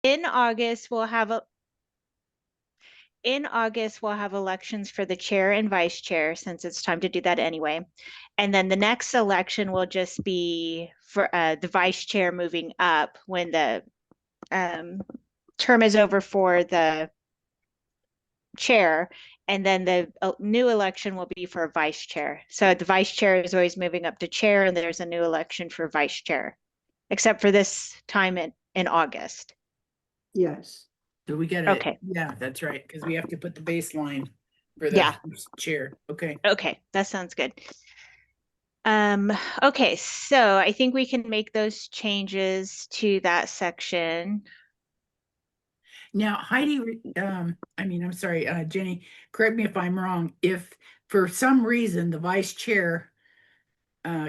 In August, we'll have elections for the chair and vice chair, since it's time to do that anyway. And then the next election will just be for the vice chair moving up when the term is over for the chair. And then the new election will be for vice chair. So the vice chair is always moving up to chair, and there's a new election for vice chair, except for this time in August. Yes. So we got Okay. yeah, that's right, because we have to put the baseline for the Yeah. chair. Okay. Okay, that sounds good. Okay, so I think we can make those changes to that section. Now, Heidi, I'm sorry, Jenny, correct me if I'm wrong. If for some reason the vice chair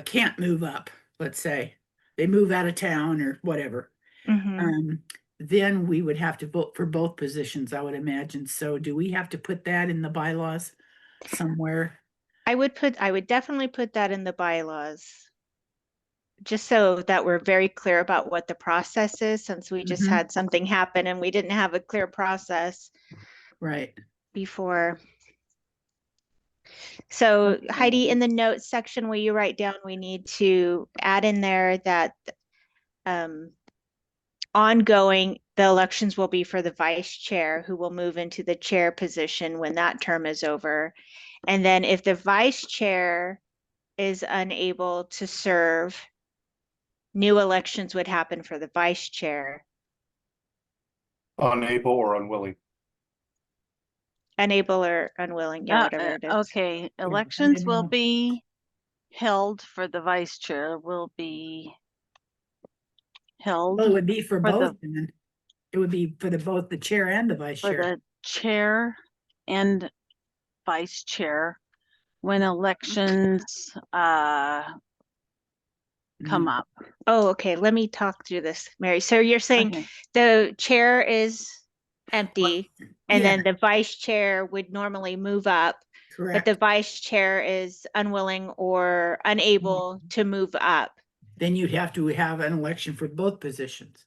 can't move up, let's say they move out of town or whatever, then we would have to vote for both positions, I would imagine. So do we have to put that in the bylaws somewhere? I would definitely put that in the bylaws, just so that we're very clear about what the process is, since we just had something happen and we didn't have a clear process Right. before. So Heidi, in the notes section, will you write down, we need to add in there that ongoing, the elections will be for the vice chair, who will move into the chair position when that term is over. And then if the vice chair is unable to serve, new elections would happen for the vice chair. Unable or unwilling. Unable or unwilling, yeah, whatever it is. Okay, elections will be held for the vice chair, will be held Well, it would be for for both. It would be for both the chair and the vice for chair. the chair and vice chair when elections come up. Oh, okay. Let me talk through this, Mary. So you're saying Okay. the chair is empty, and yeah. then the vice chair would normally move up, Correct. but the vice chair is unwilling or unable to move up. Then you'd have to have an election for both positions.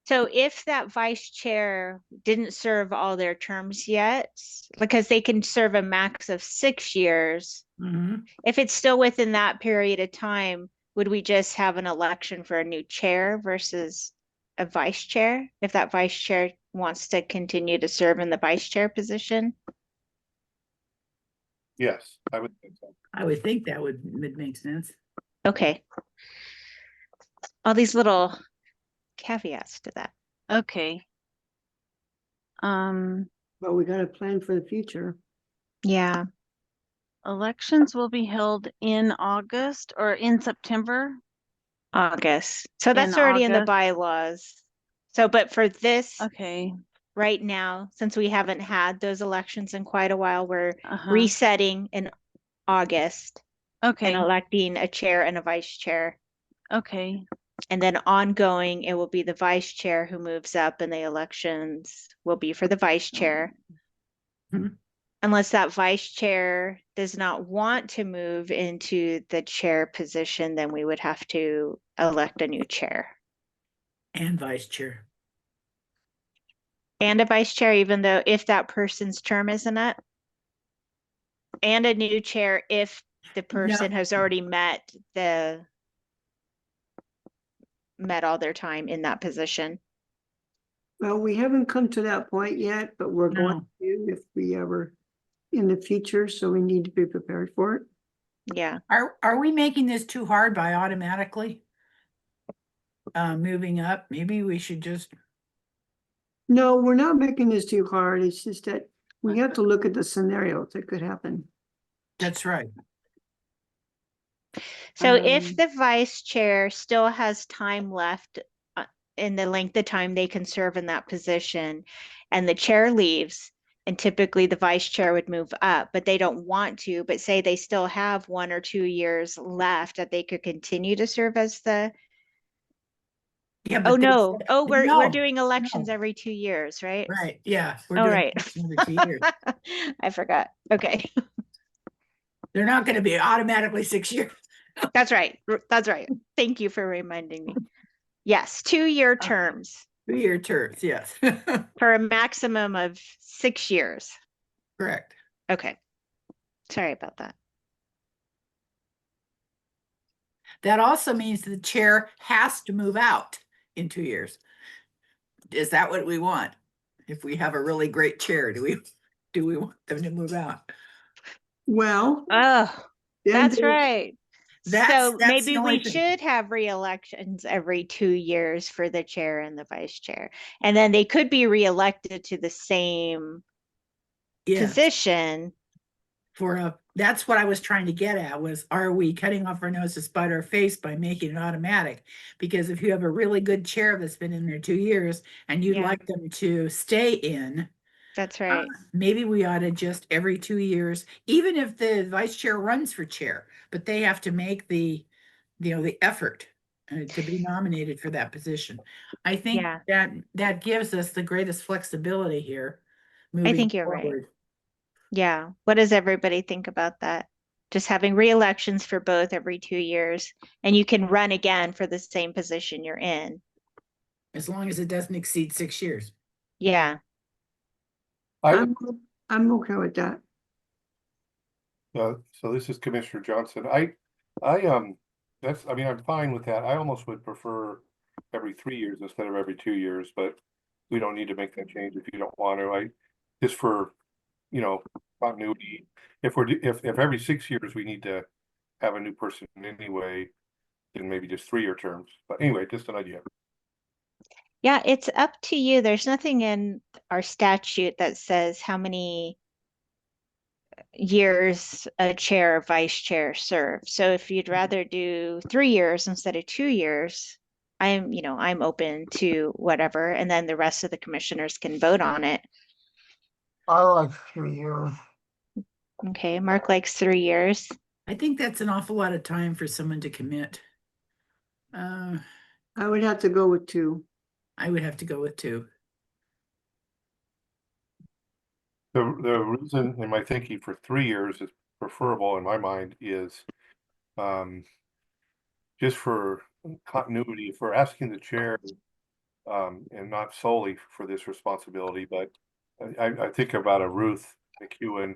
So if that vice chair didn't serve all their terms yet, because they can serve a max of 6 years, if it's still within that period of time, would we just have an election for a new chair versus a vice chair, if that vice chair wants to continue to serve in the vice chair position? Yes, I would think so. I would think that would make sense. Okay. All these little caveats to that. Okay. But we got to plan for the future. Yeah. Elections will be held in August or in September. August. So that's In already in the August. bylaws. So, but for this, Okay. right now, since we haven't had those elections in quite a while, we're Uh-huh. resetting in August Okay. and electing a chair and a vice chair. Okay. And then ongoing, it will be the vice chair who moves up, and the elections will be for the vice chair. Unless that vice chair does not want to move into the chair position, then we would have to elect a new chair. And vice chair. And a vice chair, even though if that person's term isn't up. And a new chair if the person has already met all their time in that position. Well, we haven't come to that point yet, but we're going to if we ever in the future, so we need to be prepared for it. Yeah. Are we making this too hard by automatically moving up? Maybe we should just. No, we're not making this too hard. It's just that we have to look at the scenarios that could happen. That's right. So if the vice chair still has time left in the length of time they can serve in that position, and the chair leaves, and typically the vice chair would move up, but they don't want to, but say they still have 1 or 2 years left that they could continue to serve as the. Yeah, oh no! Oh, we're doing elections every 2 years, right? Right. Yeah. We're doing right. Every 2 years. I forgot. Okay. They're not going to be automatically 6 years. That's right. That's right. Thank you for reminding me. Yes, 2-year terms. 3-year terms, yes. for a maximum of 6 years. Correct. Okay. Sorry about that. That also means the chair has to move out in 2 years. Is that what we want? If we have a really great chair, do we want them to move out? Well, Oh, then that's there's- right. That's So the maybe only we thing. should have re-elections every 2 years for the chair and the vice chair. And then they could be re-elected to the same Yes, position. that's what I was trying to get at was, are we cutting off our nose to spite our face by making it automatic? Because if you have a really good chair that's been in there 2 years and you'd Yeah. like them to stay in, That's right. maybe we ought to just every 2 years, even if the vice chair runs for chair, but they have to make the effort to be nominated for that position. I think Yeah. that gives us the greatest flexibility here I moving think you're right. forward. Yeah. What does everybody think about that? Just having re-elections for both every 2 years, and you can run again for the same position you're in. As long as it doesn't exceed 6 years. Yeah. I, I'm okay with that. so this is Commissioner Johnson. I mean, I'm fine with that. I almost would prefer every 3 years instead of every 2 years, but we don't need to make that change if you don't want to. Just for, continuity, if every 6 years we need to have a new person anyway, then maybe just 3-year terms. But anyway, just an idea. Yeah, it's up to you. There's nothing in our statute that says how many years a chair or vice chair serve. So if you'd rather do 3 years instead of 2 years, I'm open to whatever, and then the rest of the commissioners can vote on it. I like 3 years. Okay, Mark likes 3 years. I think that's an awful lot of time for someone to commit. I would have to go with 2. I would have to go with 2. The reason in my thinking for 3 years is preferable in my mind is just for continuity, for asking the chair, and not solely for this responsibility, but I think about a Ruth McEwen.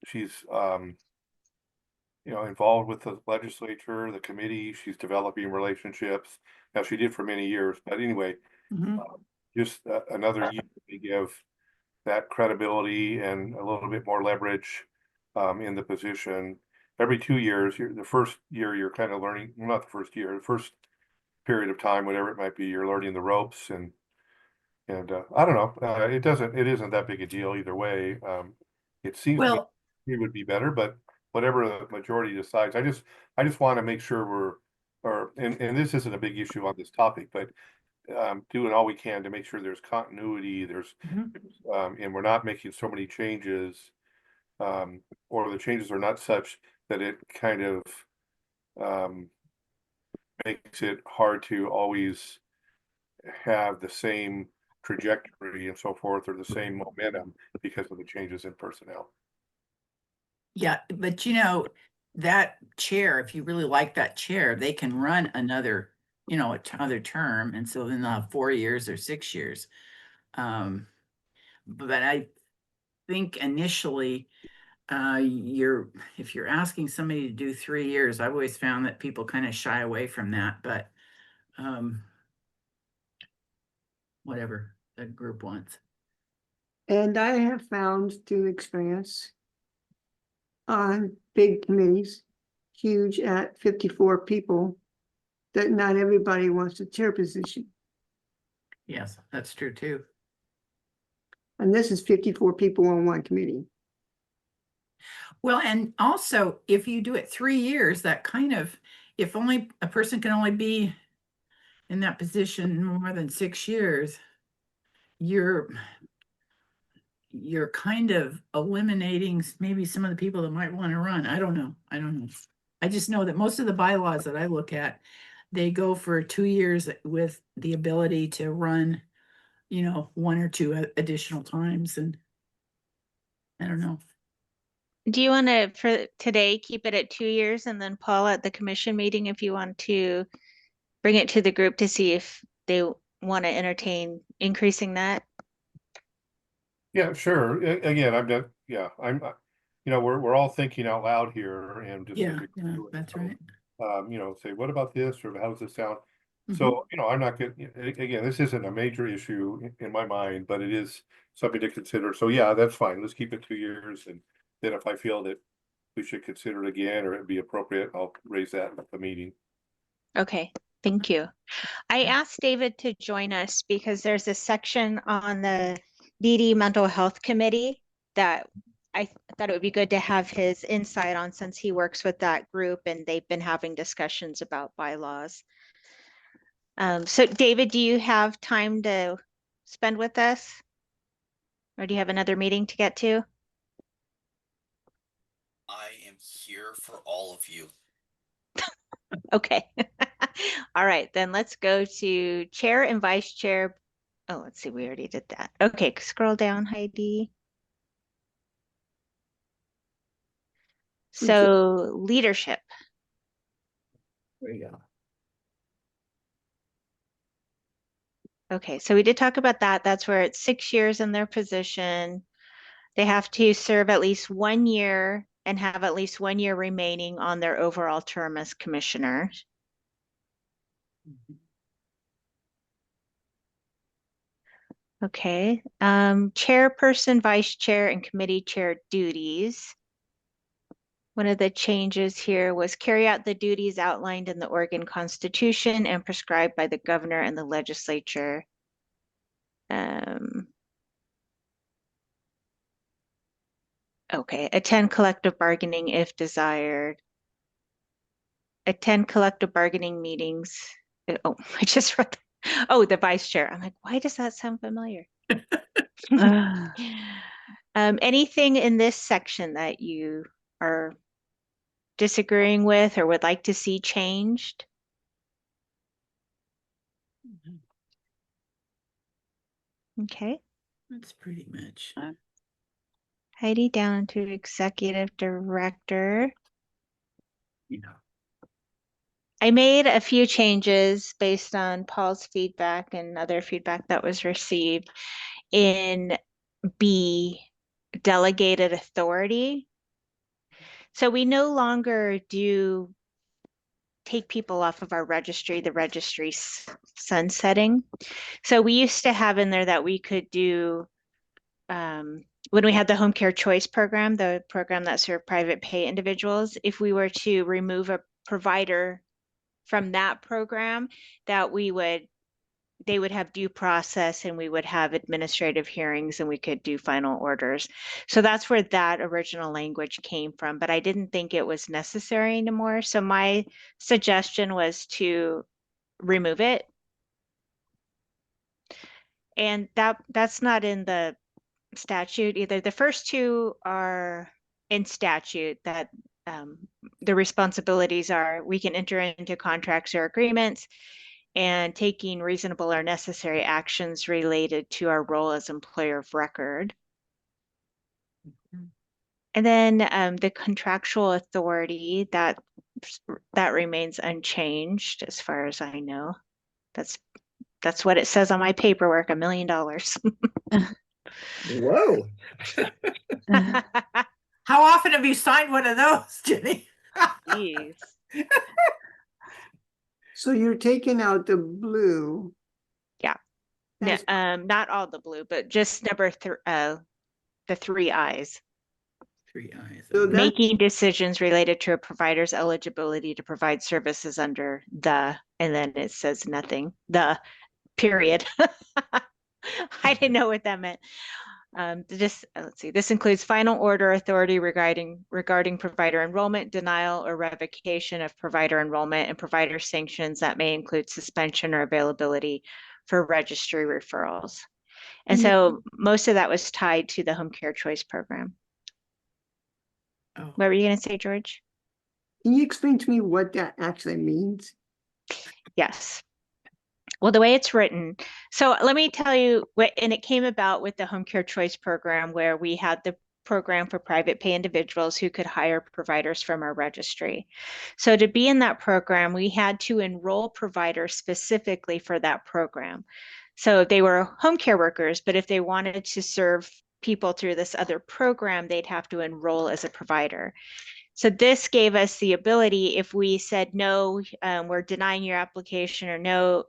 She's involved with the legislature, the committee. She's developing relationships. Now she did for many years, but anyway, just another year to give that credibility and a little bit more leverage in the position. Every 2 years, the first year you're kind of learning, well, not the first year, the first period of time, whatever it might be, you're learning the ropes, and I don't know, it isn't that big a deal either way. It seems to me it would be better, but whatever the majority decides, I just want to make sure and this isn't a big issue on this topic, but doing all we can to make sure there's continuity, and we're not making so many changes, or the changes are not such that it kind of makes it hard to always have the same trajectory and so forth, or the same momentum because of the changes in personnel. Yeah, but that chair, if you really like that chair, they can run another term, and so then they'll have 4 years or 6 years. But I think initially, if you're asking somebody to do 3 years, I've always found that people kind of shy away from that, but whatever the group wants. And I have found through experience on big committees, huge at 54 people, that not everybody wants a chair position. Yes, that's true too. And this is 54 people on one committee. Well, and also if you do it 3 years, that kind of, if only a person can only be in that position more than 6 years, you're kind of eliminating maybe some of the people that might want to run. I don't know. I just know that most of the bylaws that I look at, they go for 2 years with the ability to run, 1 or 2 additional times. And I don't know. Do you want to, for today, keep it at 2 years, and then Paul at the commission meeting, if you want to bring it to the group to see if they want to entertain increasing that? Yeah, sure. Again, I'm not, yeah, we're all thinking out loud here and just. as Yeah, we yeah, do it. that's So, right. Say, what about this, or how does this sound? Mhm. So, I'm not getting, again, this isn't a major issue in my mind, but it is something to consider. So yeah, that's fine. Let's keep it 2 years. And then if I feel that we should consider it again, or it'd be appropriate, I'll raise that at the meeting. Okay, thank you. I asked David to join us because there's a section on the DD Mental Health Committee that I thought it would be good to have his insight on, since he works with that group and they've been having discussions about bylaws. So David, do you have time to spend with us? Or do you have another meeting to get to? I am here for all of you. Okay. All right, then let's go to chair and vice chair. Oh, let's see, we already did that. Okay, scroll down, Heidi. So leadership. There you go. Okay, so we did talk about that. That's where it's 6 years in their position. They have to serve at least 1 year and have at least 1 year remaining on their overall term as commissioner. Okay, chairperson, vice chair, and committee chair duties. One of the changes here was carry out the duties outlined in the Oregon Constitution and prescribed by the governor and the legislature. Okay, attend collective bargaining if desired. Attend collective bargaining meetings. Oh, I just read that. Oh, the vice chair. I'm like, why does that sound familiar? Anything in this section that you are disagreeing with or would like to see changed? Okay. That's pretty much. Heidi, down to executive director. Yeah. I made a few changes based on Paul's feedback and other feedback that was received in B, delegated authority. So we no longer do take people off of our registry, the registry sunsetting. So we used to have in there that we could do, when we had the home care choice program, the program that served private pay individuals, if we were to remove a provider from that program, that they would have due process and we would have administrative hearings and we could do final orders. So that's where that original language came from, but I didn't think it was necessary anymore. So my suggestion was to remove it. And that's not in the statute either. The first two are in statute that the responsibilities are we can enter into contracts or agreements and taking reasonable or necessary actions related to our role as employer of record. And then the contractual authority that remains unchanged as far as I know. That's what it says on my paperwork, $1 million. Whoa. How often have you signed one of those, Jenny? Jeez. So you're taking out the blue. Yeah. No, not all the blue, but just the 3 I's. 3 eyes. So that- Making decisions related to a provider's eligibility to provide services under the, and then it says nothing, the period. I didn't know what that meant. Let's see, this includes final order authority regarding provider enrollment, denial or revocation of provider enrollment, and provider sanctions that may include suspension or availability for registry referrals. And so most of that was tied to the home care choice program. Oh. What were you going to say, George? Can you explain to me what that actually means? Yes. Well, the way it's written, so let me tell you what, and it came about with the home care choice program where we had the program for private pay individuals who could hire providers from our registry. So to be in that program, we had to enroll providers specifically for that program. So they were home care workers, but if they wanted to serve people through this other program, they'd have to enroll as a provider. So this gave us the ability, if we said, no, we're denying your application, or no,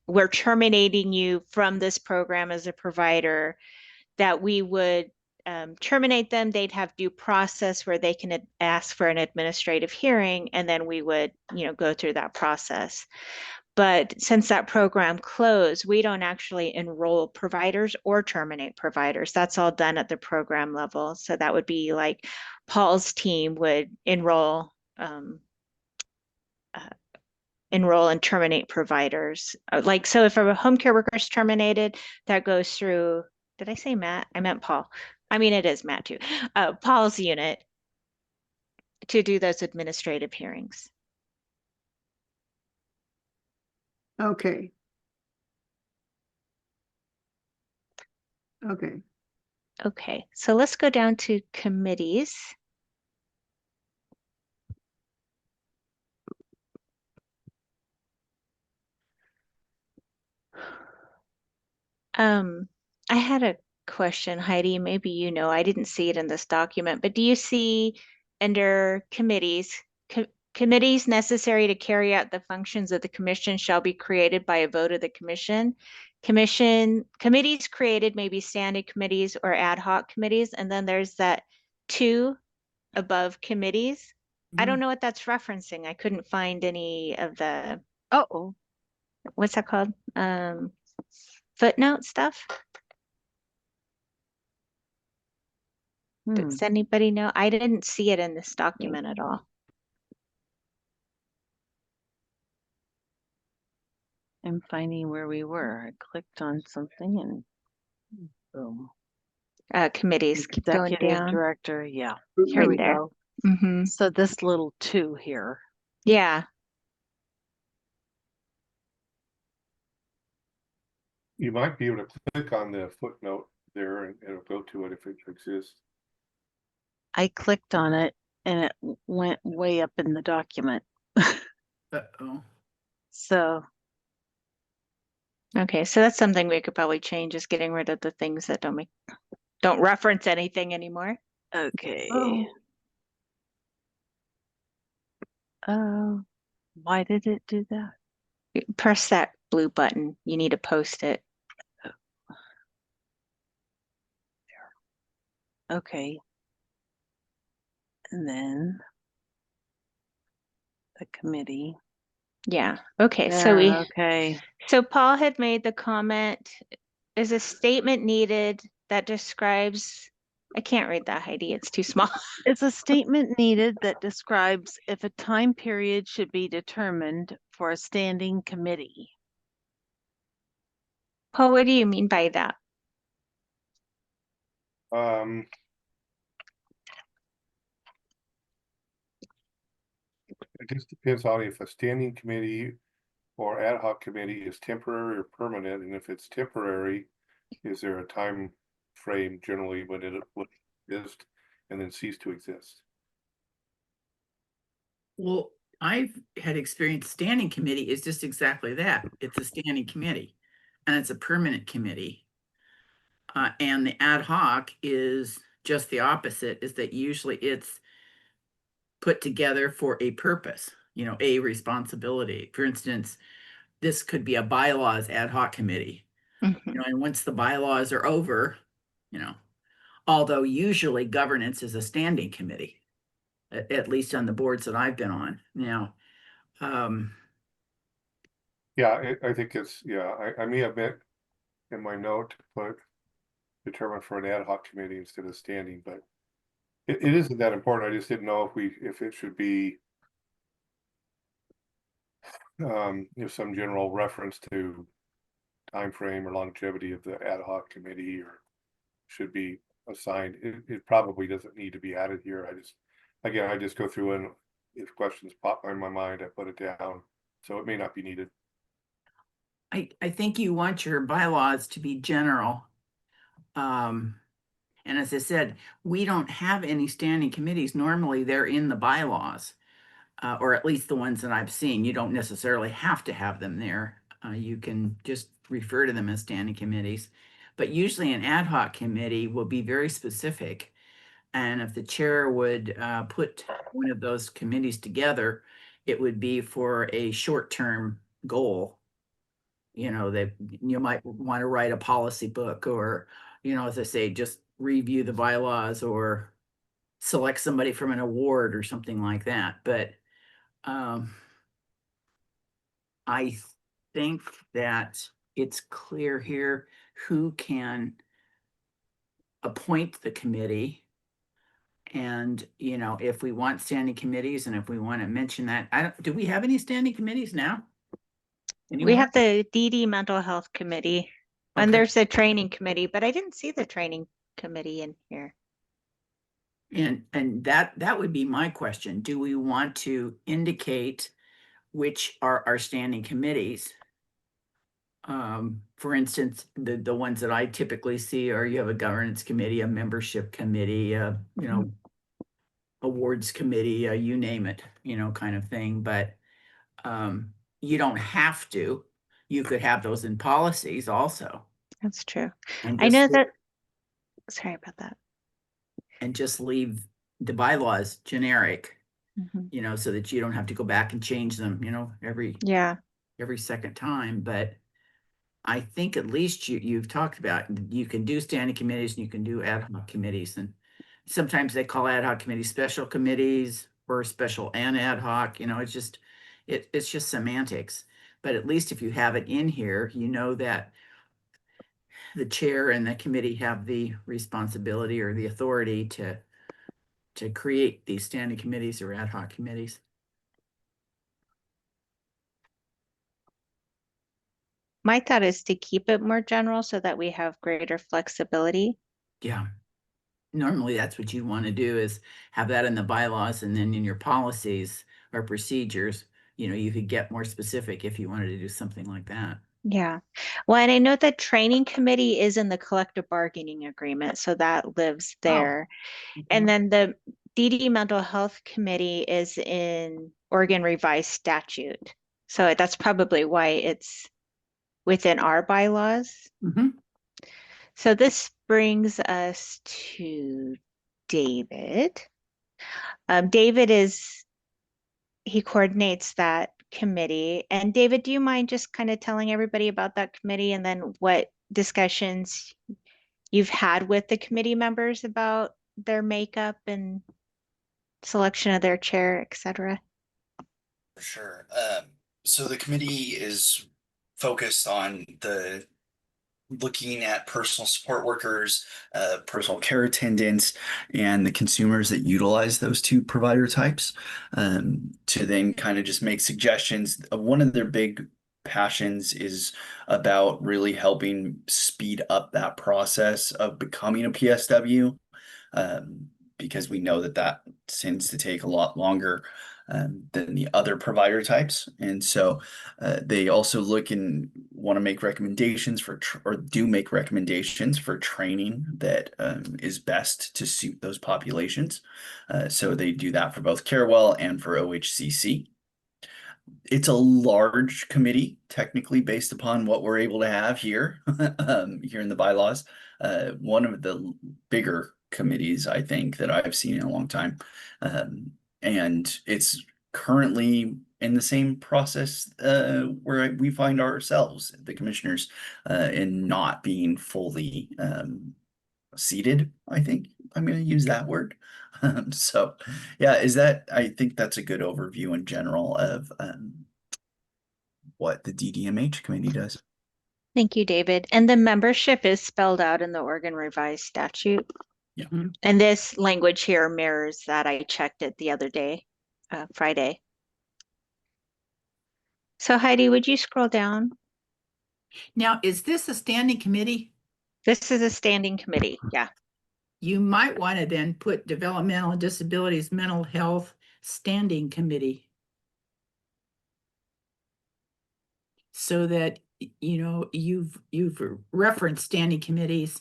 we're terminating you from this program as a provider, that we would terminate them. They'd have due process where they can ask for an administrative hearing, and then we would, go through that process. But since that program closed, we don't actually enroll providers or terminate providers. That's all done at the program level. So that would be like Paul's team would enroll and terminate providers. Like, so if a home care worker is terminated, that goes through, did I say Matt? I meant Paul. I mean, it is Matt too. Paul's unit to do those administrative hearings. Okay. Okay. Okay, so let's go down to committees. I had a question, Heidi. Maybe I didn't see it in this document, but do you see under committees, committees necessary to carry out the functions of the commission shall be created by a vote of the commission? Committees created may be standing committees or ad hoc committees, and then there's that two above committees. I don't know what that's referencing. I couldn't find any of the, Oh, what's that called? Footnote stuff. Does anybody know? I didn't see it in this document at all. I'm finding where we were. I clicked on something and boom. Committees, keep going Executive down. director, yeah. Here Right we there. go. Mm-hmm. So this little two here. Yeah. You might be able to click on the footnote there and it'll go to it if it exists. I clicked on it and it went way up in the document. Uh-oh. So Okay, so that's something we could probably change, is getting rid of the things that don't reference anything anymore. okay. Oh. Why did it do that? Press that blue button. You need to post it. Okay. And then the committee. Yeah. Okay. There, okay. So Paul had made the comment, is a statement needed that describes, I can't read that, Heidi. It's too small. Is a statement needed that describes if a time period should be determined for a standing committee? Paul, what do you mean by that? It just depends on if a standing committee or ad hoc committee is temporary or permanent, and if it's temporary, is there a time frame generally when it would exist and then cease to exist? Well, I've had experience, standing committee is just exactly that. It's a standing committee and it's a permanent committee. And the ad hoc is just the opposite, is that usually it's put together for a purpose, a responsibility. For instance, this could be a bylaws ad hoc committee. Mm-hmm. And once the bylaws are over, although usually governance is a standing committee, at least on the boards that I've been on now. Yeah, I think it's, I may have meant in my note to put determined for an ad hoc committee instead of standing, but it isn't that important. I just didn't know if it should be some general reference to time frame or longevity of the ad hoc committee, or should be assigned. It probably doesn't need to be added here. I just go through, and if questions pop in my mind, I put it down. So it may not be needed. I think you want your bylaws to be general. And as I said, we don't have any standing committees. Normally they're in the bylaws. Or at least the ones that I've seen. You don't necessarily have to have them there. You can just refer to them as standing committees. But usually an ad hoc committee will be very specific. And if the chair would put one of those committees together, it would be for a short-term goal. You know, that you might want to write a policy book, or, you know, as I say, just review the bylaws or select somebody from an award or something like that. But I think that it's clear here who can appoint the committee. And, you know, if we want standing committees and if we want to mention that, do we have any standing committees now? We Anymore? have the DD Mental Health Committee, and Okay. there's a training committee, but I didn't see the training committee in here. And that would be my question. Do we want to indicate which are our standing committees? For instance, the ones that I typically see are you have a governance committee, a membership committee, you know, awards committee, you name it, you know, kind of thing. But you don't have to. You could have those in policies also. That's true. And I just know that, sorry about that. and just leave the bylaws generic, Mhm. you know, so that you don't have to go back and change them, you know, Yeah, every second time. But I think at least you've talked about, you can do standing committees and you can do ad hoc committees. And sometimes they call ad hoc committees special committees, or special and ad hoc, you know, it's just semantics. But at least if you have it in here, you know that the chair and the committee have the responsibility or the authority to create these standing committees or ad hoc committees. my thought is to keep it more general so that we have greater flexibility. Yeah. Normally that's what you want to do, is have that in the bylaws, and then in your policies or procedures, you know, you could get more specific if you wanted to do something like that. Yeah. Well, and I know the training committee is in the collective bargaining agreement, so that lives there. And then the DD Mental Health Committee is in Oregon Revised Statute. So that's probably why it's within our bylaws. Mhm. So this brings us to David. David he coordinates that committee. And David, do you mind just kind of telling everybody about that committee and then what discussions you've had with the committee members about their makeup and selection of their chair, et cetera? For sure. So the committee is focused on looking at personal support workers, personal care attendants, and the consumers that utilize those two provider types, to then kind of just make suggestions. One of their big passions is about really helping speed up that process of becoming a PSW, because we know that tends to take a lot longer than the other provider types. And so they also look and want to make recommendations or do make recommendations for training that is best to suit those populations. So they do that for both Carewell and for OHCC. It's a large committee, technically, based upon what we're able to have here, here in the bylaws. One of the bigger committees, I think, that I've seen in a long time. And it's currently in the same process where we find ourselves, the commissioners, in not being fully seated, I think I'm going to use that word. So yeah, I think that's a good overview in general of what the DDMH committee does. Thank you, David. And the membership is spelled out in the Oregon Revised Statute. Yeah. And this language here mirrors that. I checked it the other day, Friday. So Heidi, would you scroll down? Now, is this a standing committee? This is a standing committee. Yeah. You might want to then put developmental and disabilities, mental health standing committee. So that, you know, you've referenced standing committees.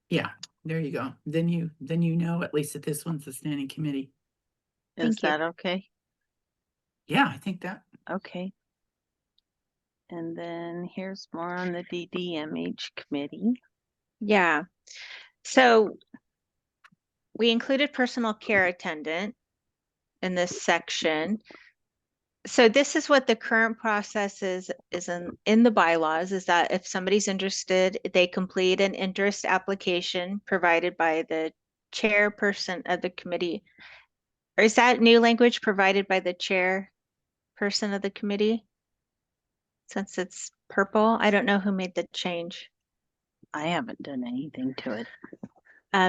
Yeah, there you go. Then you know at least that this one's a standing committee. Is Thank you. that okay? Yeah, I think that. Okay. And then here's more on the DDMH committee. Yeah. So we included personal care attendant in this section. So this is what the current process is in the bylaws, is that if somebody's interested, they complete an interest application provided by the chairperson of the committee. Or is that new language, provided by the chairperson of the committee? Since it's purple, I don't know who made the change. I haven't done anything to it.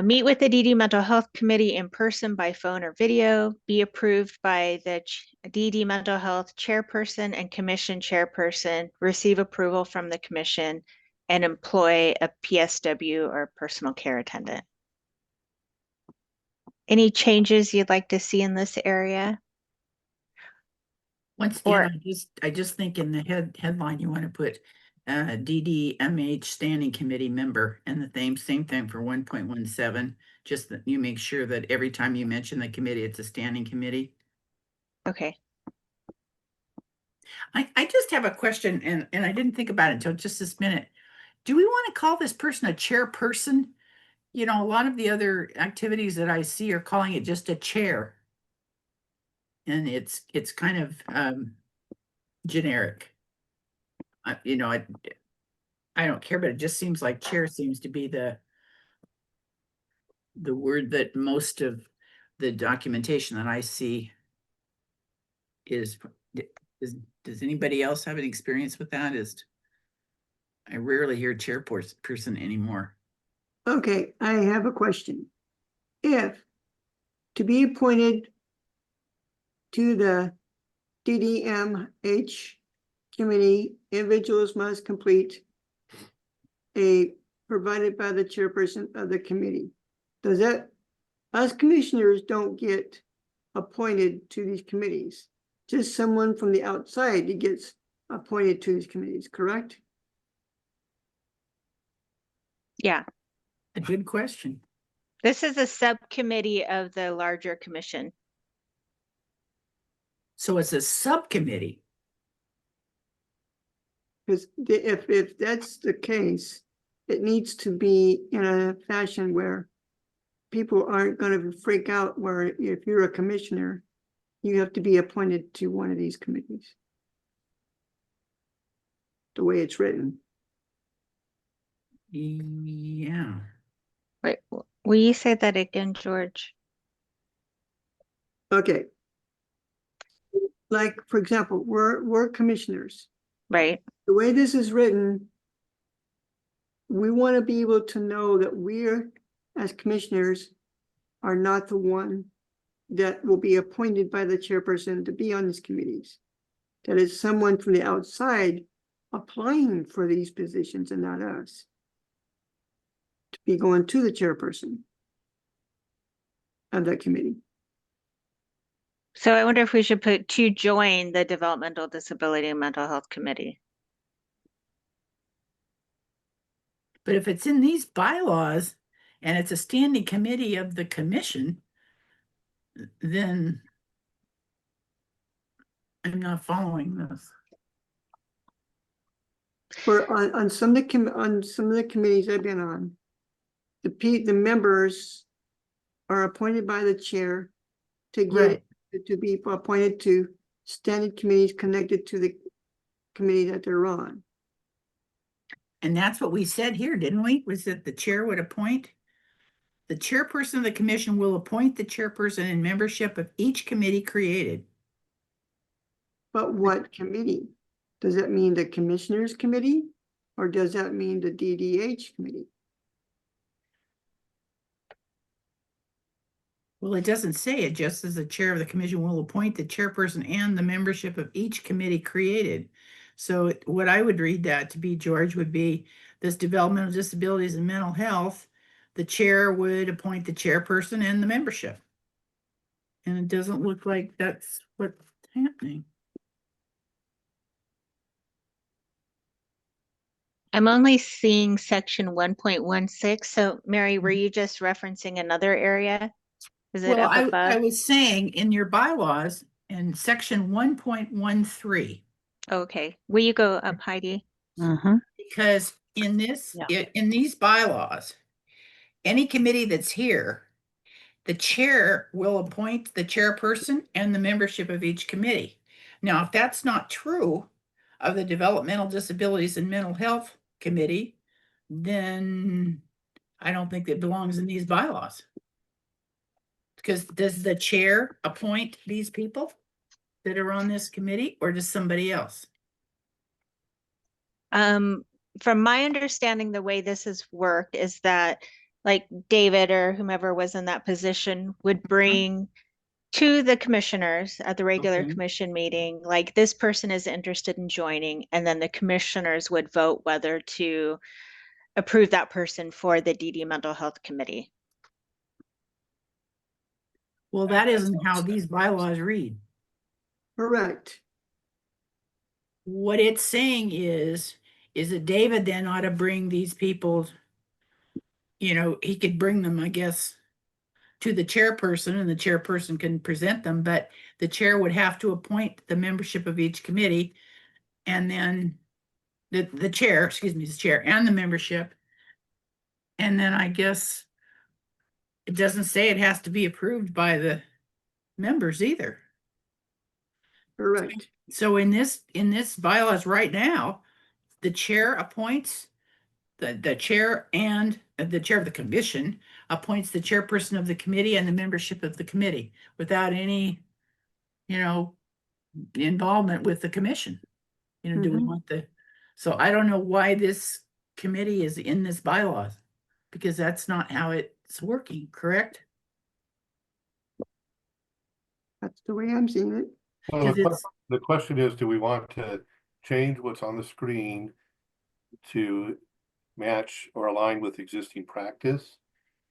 Meet with the DD Mental Health Committee in person, by phone or video, be approved by the DD Mental Health Chairperson and Commission Chairperson, receive approval from the Commission, and employ a PSW or personal care attendant. Any changes you'd like to see in this area? Once Or- again, I just think in the headline, you want to put DDMH standing committee member, and the same thing for 1.17, just that you make sure that every time you mention the committee, it's a standing committee. Okay. I just have a question, and I didn't think about it until just this minute. Do we want to call this person a chairperson? You know, a lot of the other activities that I see are calling it just a chair. And it's kind of generic. You know, I don't care, but it just seems like chair seems to be the word that most of the documentation that I see is. Does anybody else have an experience with that? I rarely hear chairperson anymore. Okay, I have a question. If to be appointed to the DDMH committee, individuals must complete a provided by the chairperson of the committee. Does that, us commissioners don't get appointed to these committees? Just someone from the outside that gets appointed to these committees, correct? Yeah. A good question. This is a subcommittee of the larger commission. So it's a subcommittee. Because if that's the case, it needs to be in a fashion where people aren't going to freak out, where if you're a commissioner, you have to be appointed to one of these committees. The way it's written. Yeah. Wait, will you say that again, George? Okay. Like, for example, we're commissioners. Right. The way this is written, we want to be able to know that we're, as commissioners, are not the one that will be appointed by the chairperson to be on these committees. That is someone from the outside applying for these positions and not us. To be going to the chairperson of that committee. So I wonder if we should put to join the Developmental Disability and Mental Health Committee. But if it's in these bylaws and it's a standing committee of the commission, then I'm not following this. For on some of the committees I've been on, the members are appointed by the chair to get to be appointed to standing committees connected to the committee that they're on. And that's what we said here, didn't we? Was that the chair would appoint? The chairperson of the commission will appoint the chairperson and membership of each committee created. But what committee? Does that mean the commissioners committee? Or does that mean the DDH committee? Well, it doesn't say it, just as the chair of the commission will appoint the chairperson and the membership of each committee created. So what I would read that to be, George, would be this developmental disabilities and mental health, the chair would appoint the chairperson and the membership. And it doesn't look like that's what's happening. I'm only seeing section 1.16. So Mary, were you just referencing another area? Is it Well, up I above? was saying in your bylaws in section 1.13, Okay. Will you go up, Heidi? because in this, Yeah. in these bylaws, any committee that's here, the chair will appoint the chairperson and the membership of each committee. Now, if that's not true of the Developmental Disabilities and Mental Health Committee, then I don't think it belongs in these bylaws. Because does the chair appoint these people that are on this committee, or does somebody else? From my understanding, the way this has worked is that like David or whomever was in that position would bring to the commissioners at the regular Okay. commission meeting, like this person is interested in joining, and then the commissioners would vote whether to approve that person for the DD Mental Health Committee. Well, that isn't how these bylaws read. Correct. What it's saying is that David then ought to bring these people, he could bring them, I guess, to the chairperson, and the chairperson can present them, but the chair would have to appoint the membership of each committee, and then the chair, excuse me, the chair and the membership. And then I guess it doesn't say it has to be approved by the members either. Correct. So in this bylaws right now, the chair appoints the chair, and the chair of the commission appoints the chairperson of the committee and the membership of the committee without any, involvement with the commission. Do we want so I don't know why this committee is in this bylaws, because that's not how it's working, correct? That's the way I'm seeing it. Well, Because it's, the question is, do we want to change what's on the screen to match or align with existing practice?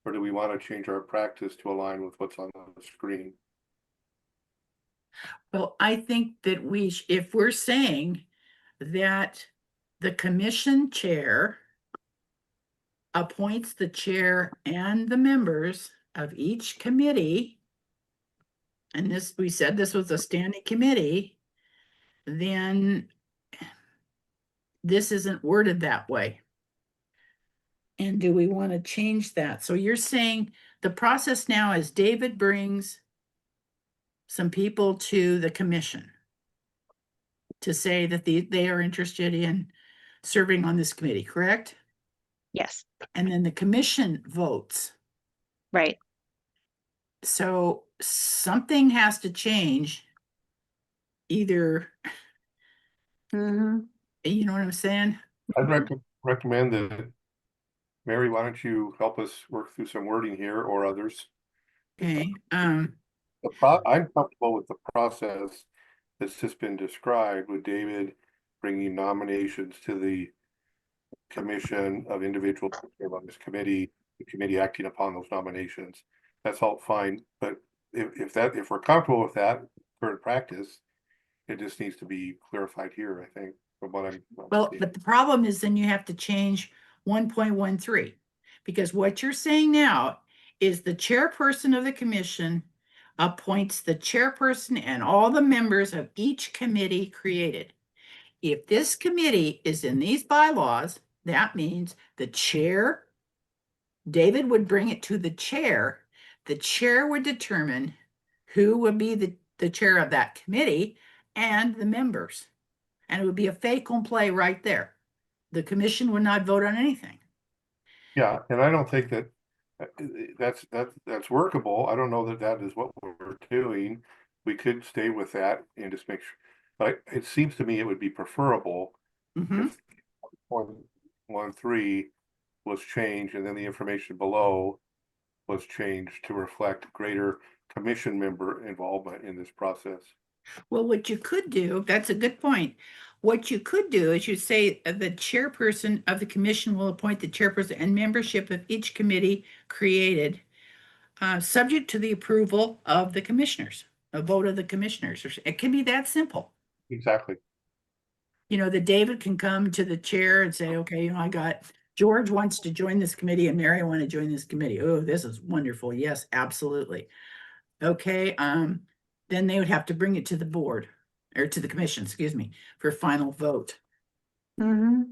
Or do we want to change our practice to align with what's on the screen? well, I think that if we're saying that the commission chair appoints the chair and the members of each committee, and we said this was a standing committee, then this isn't worded that way. And do we want to change that? So you're saying the process now is David brings some people to the commission to say that they are interested in serving on this committee, correct? Yes, And then the commission votes. right. So something has to change. Either, Mhm. you know what I'm saying? I'd recommend that, Mary, why don't you help us work through some wording here, or others? Okay, I'm comfortable with the process that's just been described, with David bringing nominations to the commission of individuals who serve on this committee, the committee acting upon those nominations. That's all fine, but if we're comfortable with that current practice, it just needs to be clarified here, I think, from what I'm. well, but the problem is then you have to change 1.13, because what you're saying now is the chairperson of the commission appoints the chairperson and all the members of each committee created. If this committee is in these bylaws, that means the chair, David would bring it to the chair. The chair would determine who would be the chair of that committee and the members. And it would be a fait accompli right there. The commission would not vote on anything. Yeah, and I don't think that that's workable. I don't know that that is what we're doing. We could stay with that and just make sure, but it seems to me it would be preferable Mhm. if 1.13 was changed and then the information below was changed to reflect greater commission member involvement in this process. Well, what you could do, that's a good point. What you could do is you say the chairperson of the commission will appoint the chairperson and membership of each committee created, subject to the approval of the commissioners, a vote of the commissioners. It can be that simple. Exactly. you know, that David can come to the chair and say, okay, you know, I got George wants to join this committee and Mary want to join this committee. Oh, this is wonderful. Yes, absolutely. Okay, then they would have to bring it to the board or to the commission, excuse me, for final vote. Mm-hmm.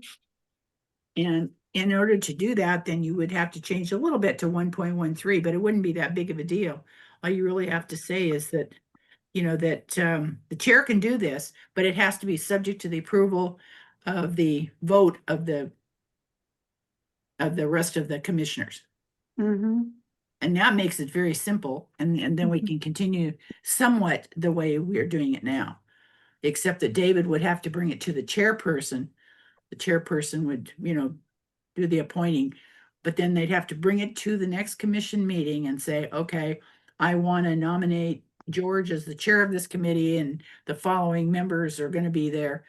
And in order to do that, then you would have to change a little bit to 1.13, but it wouldn't be that big of a deal. All you really have to say is that, you know, that the chair can do this, but it has to be subject to the approval of the vote of the rest of the commissioners. Mm-hmm. And that makes it very simple. And then we can continue somewhat the way we're doing it now, except that David would have to bring it to the chairperson. The chairperson would, you know, do the appointing, but then they'd have to bring it to the next commission meeting and say, okay, I want to nominate George as the chair of this committee and the following members are going to be there.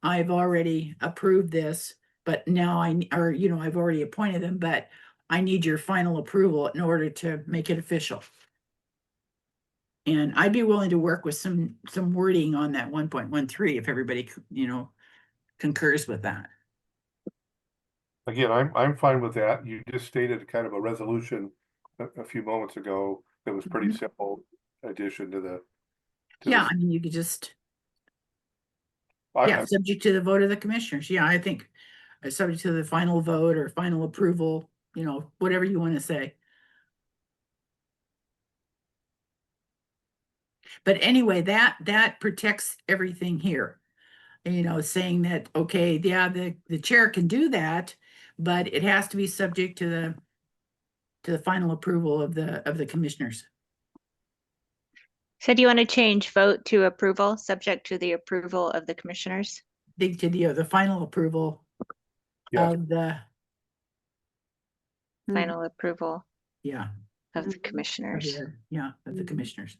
I've already approved this, but now you know, I've already appointed them, but I need your final approval in order to make it official. And I'd be willing to work with some wording on that 1.13 if everybody, you know, concurs with that. Again, I'm fine with that. You just stated kind of a resolution a few moments ago that was pretty Mhm. simple addition to the. Yeah, I mean, you could just, I- yeah, subject to the vote of the commissioners. Yeah, I think subject to the final vote or final approval, you know, whatever you want to say. But anyway, that protects everything here. You know, saying that, okay, yeah, the chair can do that, but it has to be subject to the final approval of the commissioners. So do you want to change vote to approval, subject to the approval of the commissioners? The final approval Yes. of the, Final approval yeah, of the Mhm. of commissioners. the Mhm. commissioners.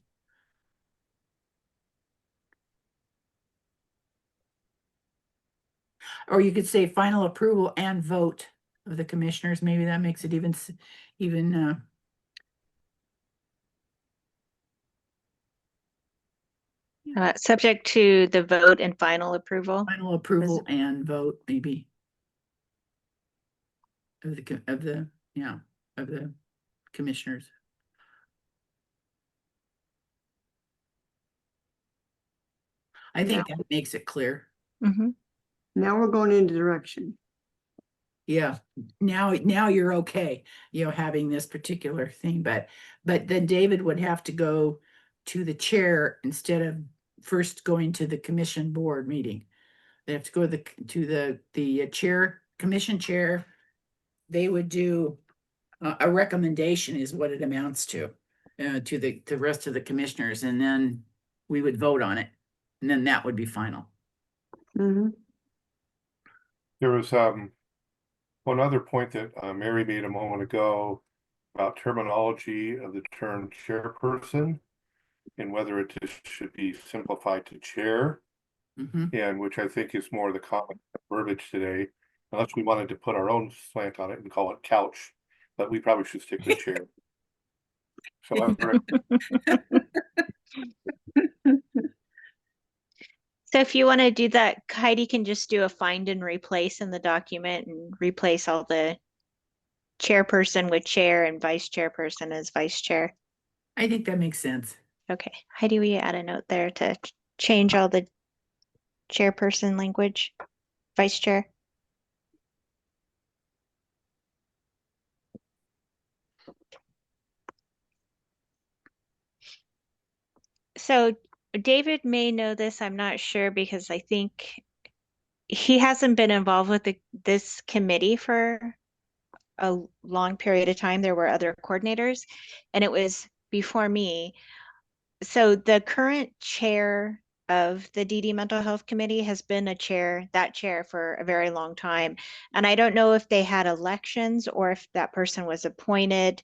Or you could say final approval and vote of the commissioners. Maybe that makes it even Subject to the vote and final approval. final approval and vote, maybe. Of the commissioners. I think that makes it clear. Mhm. Now we're going into direction. Yeah, now you're okay, you know, having this particular thing, but then David would have to go to the chair instead of first going to the commission board meeting. They have to go to the chair, commission chair. They would do a recommendation is what it amounts to the rest of the commissioners, and then we would vote on it, and then that would be final. Mm-hmm. There was one other point that Mary made a moment ago about terminology of the term chairperson and whether it just should be simplified to chair, Mhm. and which I think is more the common verbiage today, unless we wanted to put our own slant on it and call it couch, but we probably should stick with chair. So So if you want to do that, Heidi can just do a find and replace in the document and replace all the chairperson with chair and vice chairperson as vice chair. I think that makes sense. Okay, Heidi, will you add a note there to change all the chairperson language, vice chair? So David may know this, I'm not sure, because I think he hasn't been involved with this committee for a long period of time. There were other coordinators, and it was before me. So the current chair of the DD Mental Health Committee has been that chair for a very long time. And I don't know if they had elections or if that person was appointed.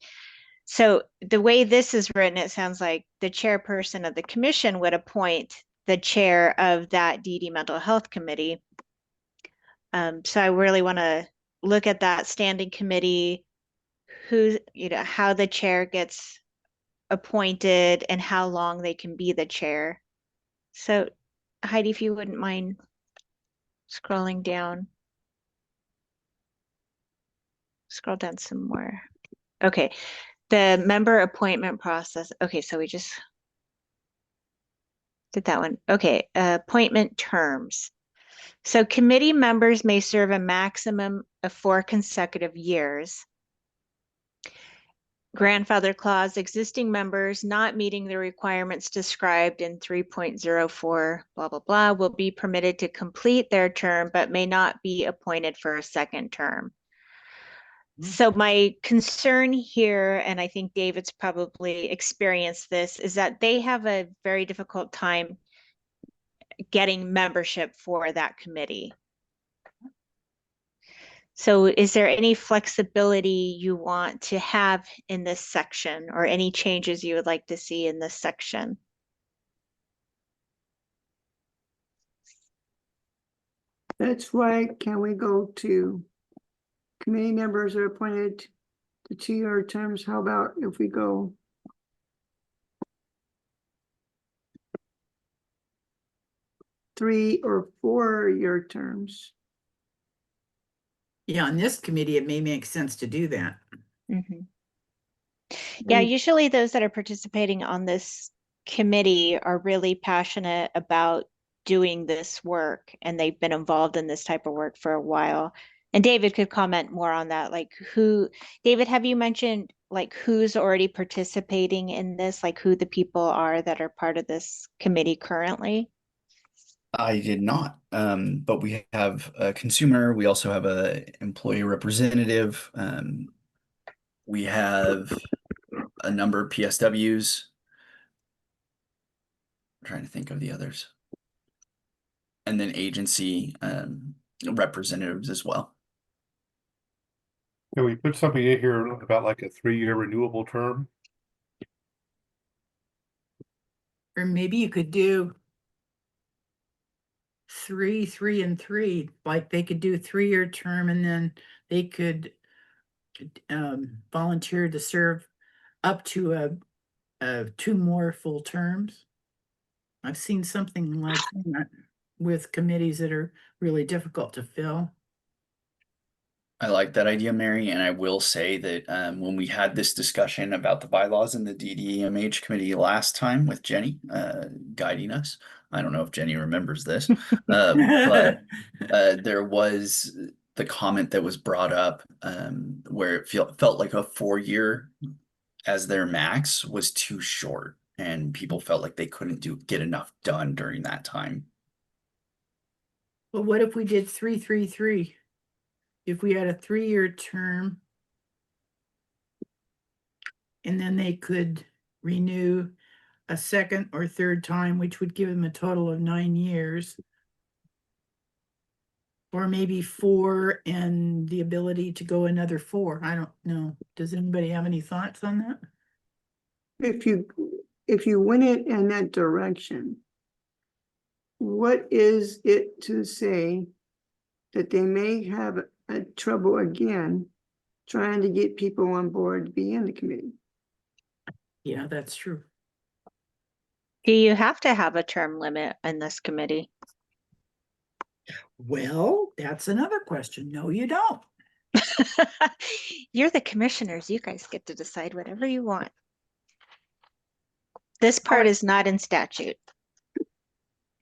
So the way this is written, it sounds like the chairperson of the commission would appoint the chair of that DD Mental Health Committee. So I really want to look at that standing committee, how the chair gets appointed and how long they can be the chair. So Heidi, if you wouldn't mind Scrolling down. Scroll down some more. Okay, the member appointment process. Okay, so we just did that one. Okay, appointment terms. So committee members may serve a maximum of 4 consecutive years. Grandfather clause, existing members not meeting the requirements described in 3.04 blah, blah, blah, will be permitted to complete their term, but may not be appointed for a second term. So my concern here, and I think David's probably experienced this, is that they have a very difficult time getting membership for that committee. So is there any flexibility you want to have in this section or any changes you would like to see in this section? That's why, can we go to committee members are appointed to 2-year terms? How about if we go 3 or 4-year terms? Yeah, on this committee, it may make sense to do that. Mhm. Yeah, And usually those that are participating on this committee are really passionate about doing this work and they've been involved in this type of work for a while. And David could comment more on that. Like David, have you mentioned like who's already participating in this, like who the people are that are part of this committee currently? I did not, but we have a consumer. We also have a employee representative. We have a number of PSWs. I'm trying to think of the others. And then agency representatives as well. Can we put something in here about like a 3-year renewable term? Or maybe you could do 3, 3, and 3. Like they could do a 3-year term and then they could volunteer to serve up to 2 more full terms. I've seen something like that with committees that are really difficult to fill. I like that idea, Mary, and I will say that when we had this discussion about the bylaws in the DDMH committee last time with Jenny guiding us, I don't know if Jenny remembers this, but there was the comment that was brought up where it felt like a 4-year as their max was too short, and people felt like they couldn't get enough done during that time. Well, what if we did 3, 3, 3? If we had a 3-year term and then they could renew a second or third time, which would give them a total of 9 years. Or maybe 4 and the ability to go another 4. I don't know. Does anybody have any thoughts on that? if you went it in that direction, what is it to say that they may have a trouble again trying to get people on board to be in the committee? Yeah, that's true. Do you have to have a term limit in this committee? Well, that's another question. No, you don't. You're the commissioners. You guys get to decide whatever you want. This part is not in statute.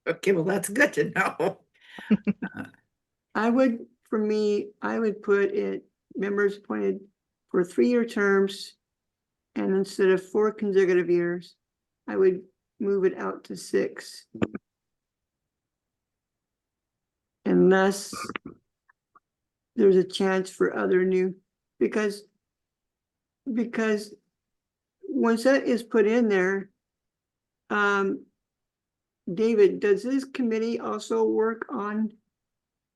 Okay, well, that's good to know. I would put it members appointed for 3-year terms, and instead of 4 consecutive years, I would move it out to 6. Unless there's a chance for other new, because once that is put in there, David, does this committee also work on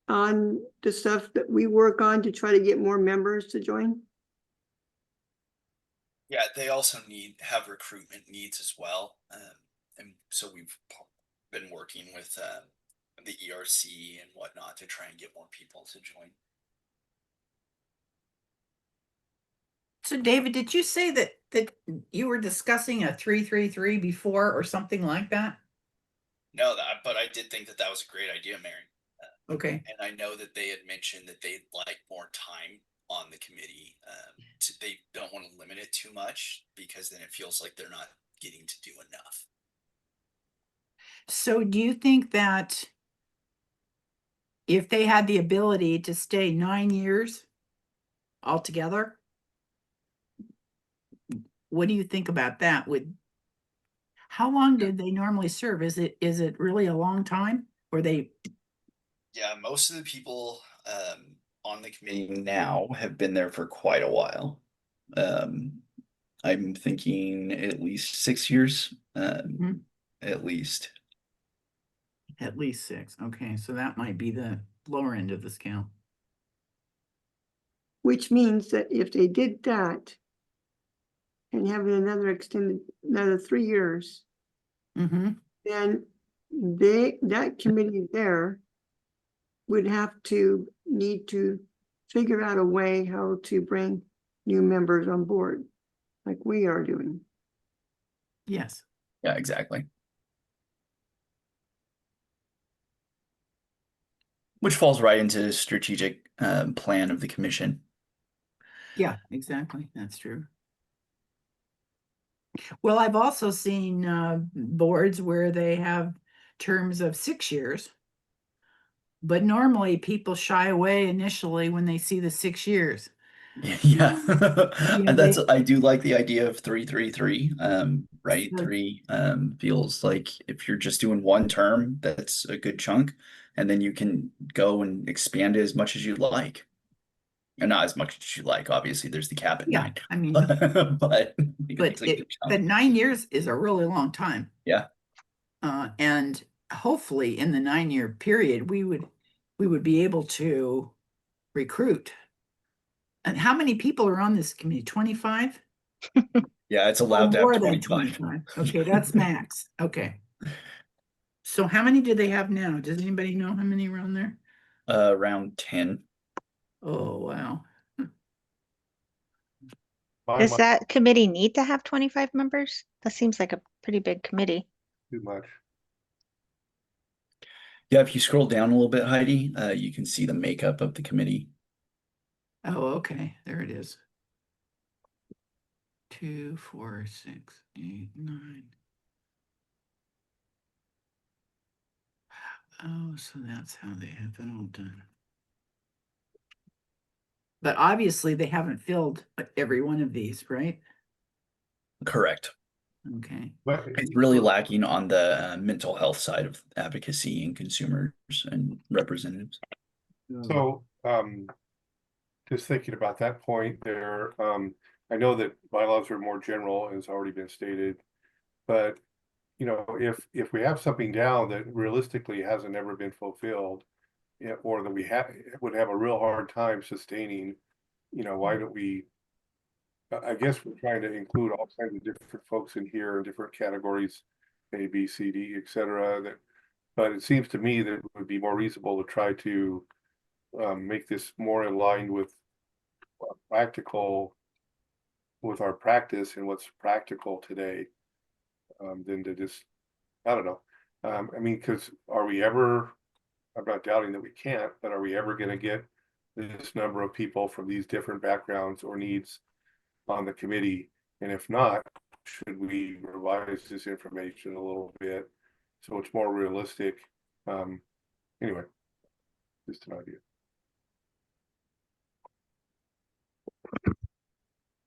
the stuff that we work on to try to get more members to join? Yeah, they also have recruitment needs as well, and so we've been working with the ERC and whatnot to try and get more people to join. So David, did you say that you were discussing a 3, 3, 3 before or something like that? No, but I did think that was a great idea, Mary. Okay, And I know that they had mentioned that they'd like more time on the committee. They don't want to limit it too much because then it feels like they're not getting to do enough. so do you think that if they had the ability to stay 9 years altogether, what do you think about that? How long did they normally serve? Is it really a long time? Or they, Yeah, most of the people on the committee now have been there for quite a while. I'm thinking at least 6 years, Mhm. at least. At least 6? Okay, so that might be the lower end of the scale. Which means that if they did that and have another extended, another 3 years, Mm-hmm. then that committee there would need to figure out a way how to bring new members on board, like we are doing. Yes. Yeah, exactly. Which falls right into the strategic plan of the commission. Yeah, exactly. That's true. Well, I've also seen boards where they have terms of 6 years. But normally people shy away initially when they see the 6 years. Yeah, You know, and that's they, I do like the idea of 3-3-3. Right, So- 3 feels like if you're just doing one term, that's a good chunk, and then you can go and expand it as much as you like. And not as much as you like, obviously, there's the cap at yeah, 9. I mean, But but it's a good chunk. 9 years is a really long time. Yeah. And hopefully in the 9-year period, we would be able to recruit. And how many people are on this committee? 25? Yeah, it's Oh, allowed to have more than 25. 25. Okay, that's max. Okay. So how many do they have now? Does anybody know how many are on there? Around 10. Oh, wow. Does that committee need to have 25 members? That seems like a pretty big committee. Too much. Yeah, if you scroll down a little bit, Heidi, you can see the makeup of the committee. Oh, okay, there it is. 2, 4, 6, 8, 9. Oh, so that's how they have it all done. But obviously they haven't filled every one of these, right? Correct. Okay. But It's really lacking on the mental health side of advocacy and consumers and representatives. so, just thinking about that point there, I know that bylaws are more general, as already been stated. But, you know, if we have something down that realistically hasn't ever been fulfilled, or that would have a real hard time sustaining, you know, why don't we? I guess we're trying to include all kinds of different folks in here in different categories, A, B, C, D, et cetera. But it seems to me that it would be more reasonable to try to make this more aligned with practical, with our practice and what's practical today, than to just, I don't know. I mean, because are we ever? I'm not doubting that we can't, but are we ever going to get this number of people from these different backgrounds or needs on the committee? And if not, should we revise this information a little bit so it's more realistic? Anyway, just an idea.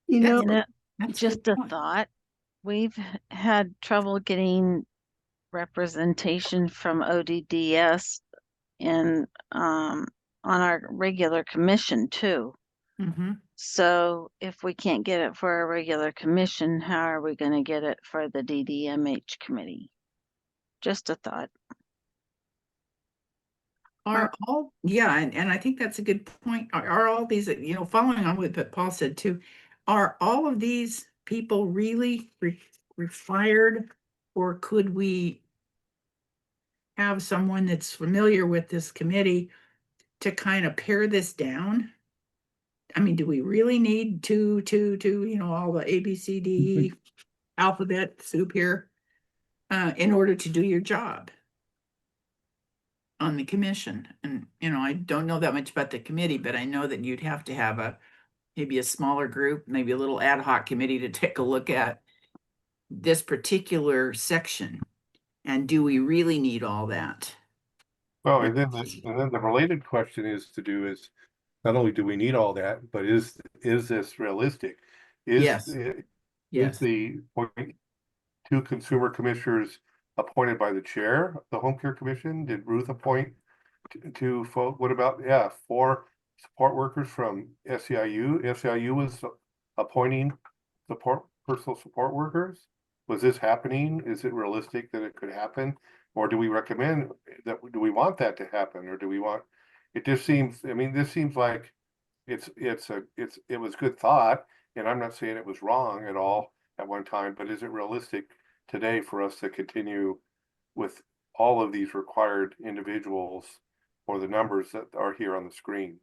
You know, You know, That's just good a point. thought. We've had trouble getting representation from ODDS and on our regular commission too. Mm-hmm. So if we can't get it for a regular commission, how are we going to get it for the DDMH committee? Just a thought. Are all, yeah, and I think that's a good point. Are all these, following on with what Paul said too, are all of these people really required, or could we have someone that's familiar with this committee to kind of pare this down? I mean, do we really need two, all the A, B, C, D, E alphabet soup here in order to do your job? on the commission. And, I don't know that much about the committee, but I know that you'd have to have maybe a smaller group, maybe a little ad hoc committee to take a look at this particular section. And do we really need all that? Well, and then the related question is not only do we need all that, but is this realistic? Yes. Is Yes. the point two consumer commissioners appointed by the chair of the home care commission? Did Ruth appoint to folk? What about, 4 support workers from SEIU? SEIU was appointing personal support workers. Was this happening? Is it realistic that it could happen? Or do we recommend that, do we want that to happen? Or do we want, it just seems, I mean, this seems like it was good thought, and I'm not saying it was wrong at all at one time, but is it realistic today for us to continue with all of these required individuals or the numbers that are here on the screen?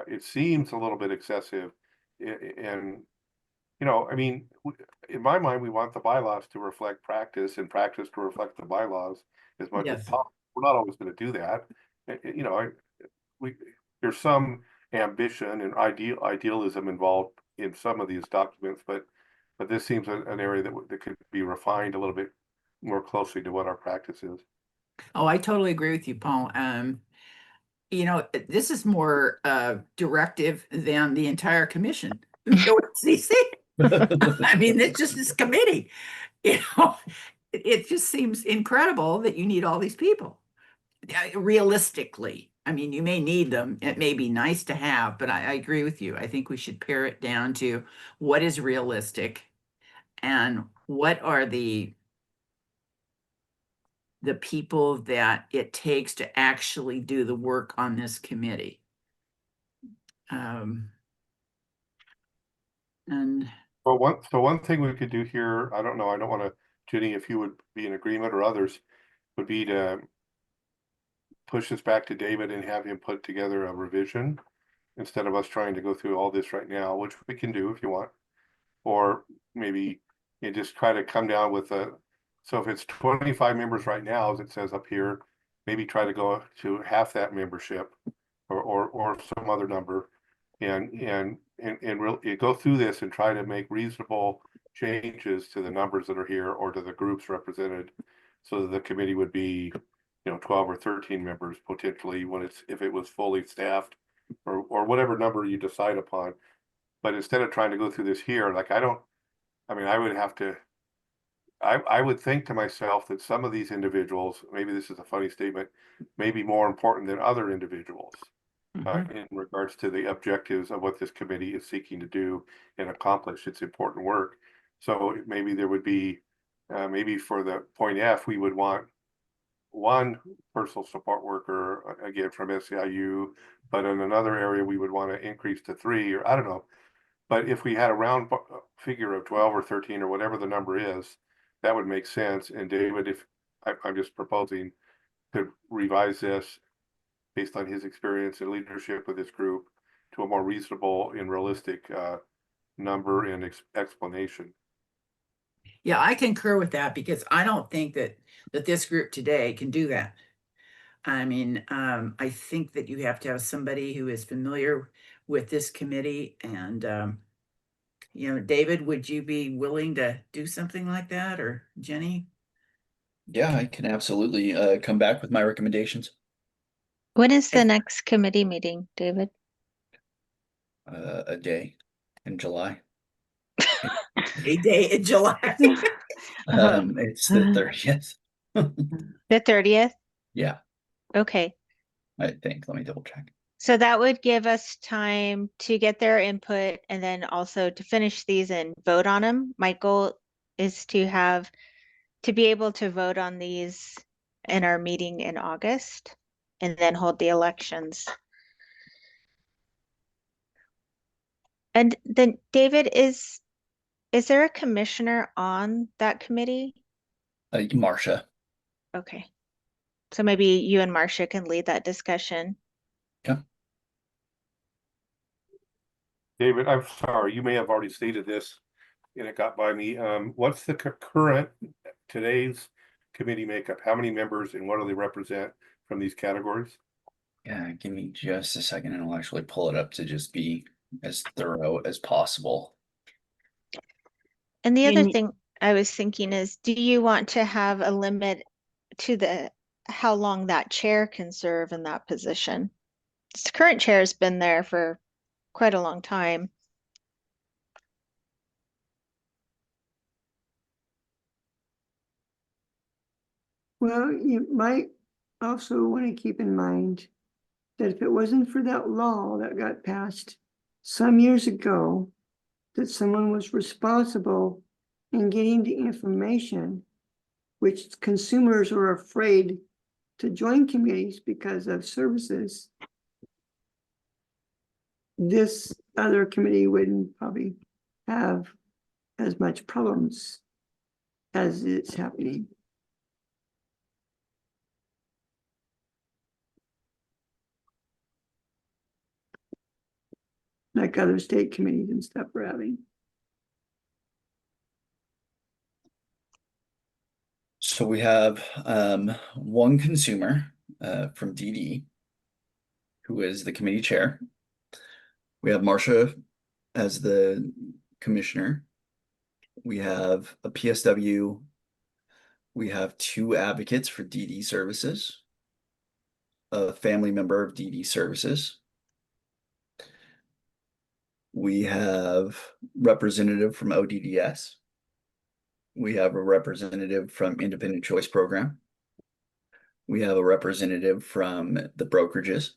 It seems a little bit excessive, and I mean, in my mind, we want the bylaws to reflect practice and practice to reflect the bylaws as much as Yes. possible. We're not always going to do that. There's some ambition and idealism involved in some of these documents, but this seems an area that could be refined a little bit more closely to what our practice is. Oh, I totally agree with you, Paul. This is more directive than the entire commission. The OHCC. I mean, it's just this committee. It just seems incredible that you need all these people. Realistically, I mean, you may need them. It may be nice to have, but I agree with you. I think we should pare it down to what is realistic and what are the people that it takes to actually do the work on this committee. And Well, one thing we could do here, I don't know, I don't want to, Jenny, if you would be in agreement, or others, would be to push this back to David and have him put together a revision instead of us trying to go through all this right now, which we can do if you want. Or maybe you just try to come down with so if it's 25 members right now, as it says up here, maybe try to go to half that membership or some other number, and really go through this and try to make reasonable changes to the numbers that are here or to the groups represented, so that the committee would be 12 or 13 members potentially if it was fully staffed, or whatever number you decide upon. But instead of trying to go through this here, like I would think to myself that some of these individuals, maybe this is a funny statement, may be more important than other individuals in regards to the objectives of what this committee is seeking to do and accomplish its important work. So maybe there would be, maybe for the point F, we would want one personal support worker, again, from SEIU, but in another area, we would want to increase to 3, or I don't know. But if we had a round figure of 12 or 13 or whatever the number is, that would make sense. And David, if I'm just proposing, could revise this based on his experience and leadership with this group to a more reasonable and realistic number and explanation. yeah, I concur with that, because I don't think that this group today can do that. I mean, I think that you have to have somebody who is familiar with this committee. And David, would you be willing to do something like that, or Jenny? Yeah, I can absolutely come back with my recommendations. When is the next committee meeting, David? A day in July. A day in July. It's the 30th. The 30th? Yeah, Okay. I think. Let me double check. So that would give us time to get their input and then also to finish these and vote on them. My goal is to be able to vote on these in our meeting in August and then hold the elections. And then David, is there a commissioner on that committee? Marcia. Okay. So maybe you and Marcia can lead that discussion. Yeah. David, I'm sorry, you may have already stated this and it got by me. What's the current today's committee makeup? How many members and what do they represent from from these categories? Yeah, give me just a second and I'll actually pull it up to just be as thorough as possible. And the You other need- thing I was thinking is, do you want to have a limit to how long that chair can serve in that position? The current chair has been there for quite a long time. Well, you might also want to keep in mind that if it wasn't for that law that got passed some years ago, that someone was responsible in getting the information, which consumers are afraid to join committees because of services, this other committee wouldn't probably have as much problems as it's happening. Like other state committees and stuff we're having. So we have one consumer from DD who is the committee chair. We have Marcia as the commissioner. We have a PSW. We have 2 advocates for DD services, a family member of DD services. We have representative from ODDS. We have a representative from Independent Choice Program. We have a representative from the brokerages.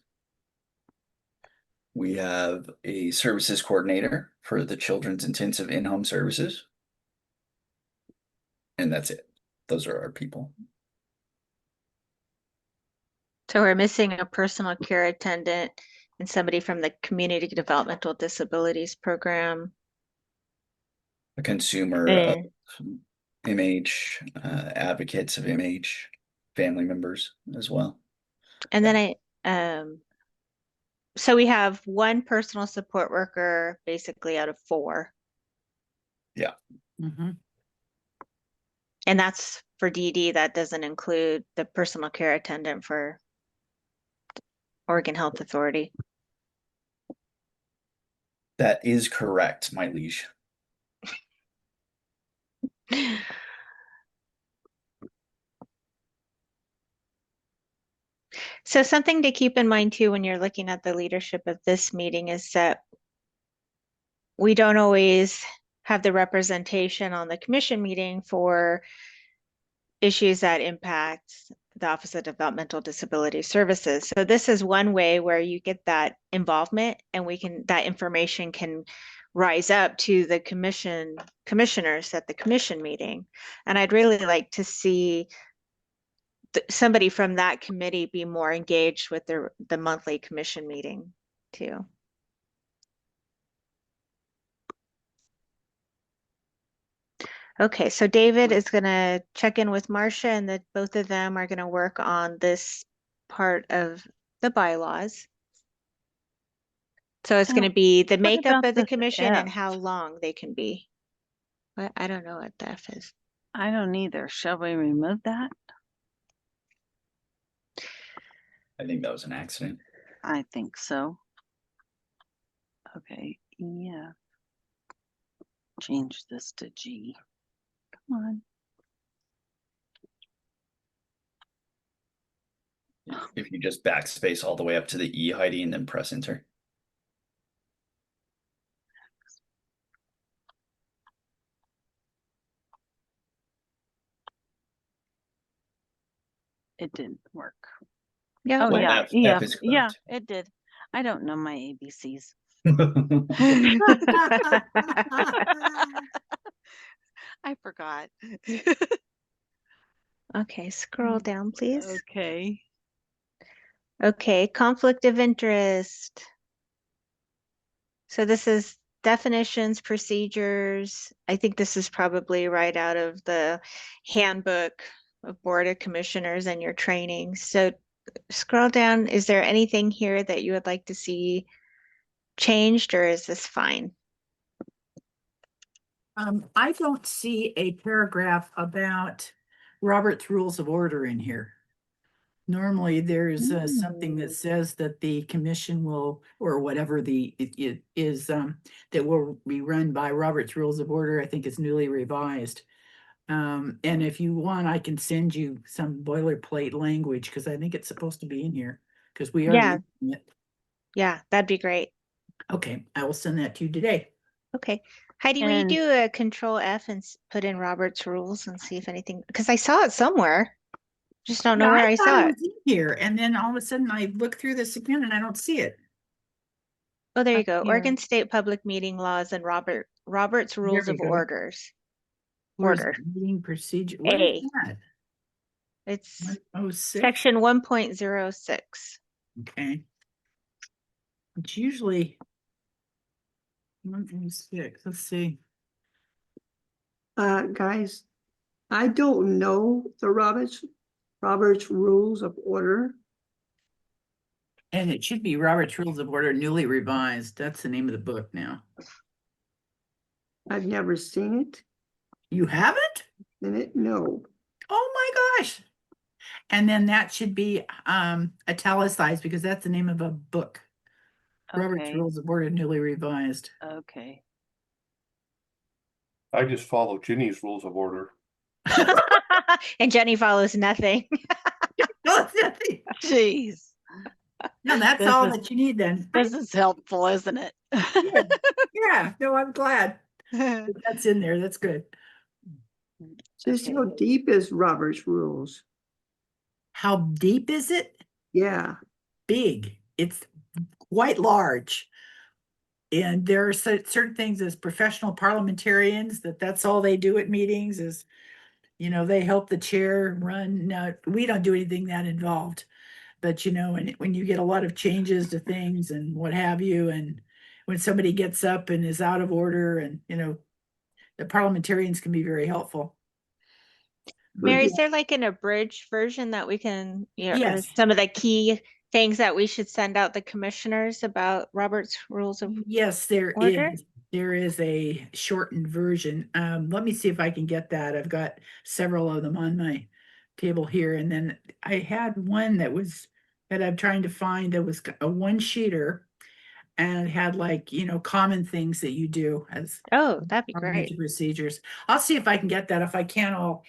We have a services coordinator for the children's intensive in-home services. And that's it. Those are our people. So we're missing a personal care attendant and somebody from the Community Developmental Disabilities Program. A consumer of MH, advocates of MH, family members as well. And then so we have one personal support worker basically out of 4. Yeah. Mhm. And that's for DD. That doesn't include the personal care attendant for Oregon Health Authority. That is correct, my liege. So something to keep in mind too when you're looking at the leadership of this meeting is that we don't always have the representation on the commission meeting for issues that impact the Office of Developmental Disability Services. So this is one way where you get that involvement and that information can rise up to the commissioners at the commission meeting. And I'd really like to see somebody from that committee be more engaged with the monthly commission meeting too. Okay, so David is going to check in with Marcia and that both of them are going to work on this part of the bylaws. So it's going to be the makeup about of the this commission and F? how long they can be. I don't know what the F is. I don't either. Shall we remove that? I think that was an accident. I think so. Okay, yeah. Change this to G. Come on. If you just backspace all the way up to the E, Heidi, and then press enter. It didn't work. Yeah, Oh what? yeah, F yeah, is yeah, correct. it did. I don't know my ABCs. I forgot. Okay, scroll down, please. Okay. Okay, conflict of interest. So this is definitions, procedures. I think this is probably right out of the handbook of Board of Commissioners and your training. So scroll down. Is there anything here that you would like to see changed, or is this fine? I don't see a paragraph about Robert's Rules of Order in here. Normally, there's something that says that the commission will, or whatever it is, that will be run by Robert's Rules of Order, I think is newly revised. And if you want, I can send you some boilerplate language, because I think it's supposed to be in here, because we are Yeah. using it. Yeah, that'd be great. Okay, I will send that to you today. Okay. Heidi, will you And- do a control F and put in Robert's rules and see if anything, because I saw it somewhere. Just don't know Yeah, where I thought saw it. was in here, and then all of a sudden I look through this again and I don't see it. Oh, there you Up go. here. Oregon State Public Meeting Laws and Robert's Rules we of go. Orders. Where's Order. meeting procedure? What A. is that? It's 106? section 1.06. Okay. It's usually 106. Let's see. Guys, I don't know the Robert's Rules of Order. And it should be Robert's Rules of Order newly revised. That's the name of the book now. I've never seen it, You haven't? no. Oh my gosh. And then that should be italicized, because that's the name of a book. Robert's Okay, Rules of Order newly revised. okay. I just follow Ginny's rules of order. And Jenny follows nothing. No, nothing. Jeez, No, that's This all is- that you need then. this is helpful, isn't it? Yeah, no, I'm glad that that's in there. That's good. Just Okay. how deep is Robert's Rules? How deep is it? Yeah, Big. It's quite large. And there are certain things as professional parliamentarians that's all they do at meetings is, they help the chair run. Now, we don't do anything that involved. But when you get a lot of changes to things and what have you, and when somebody gets up and is out of order, and the parliamentarians can be very helpful. Mary, is there like an abridged version that we can, or Yes. some of the key things that we should send out the commissioners about Robert's Rules of Yes, there Order? is. There is a shortened version. Let me see if I can get that. I've got several of them on my table here. And then I had one that I'm trying to find, that was a one-sheeter, and had common things that you do as Oh, that'd be parliamentary great. procedures. I'll see if I can get that. If I can, I'll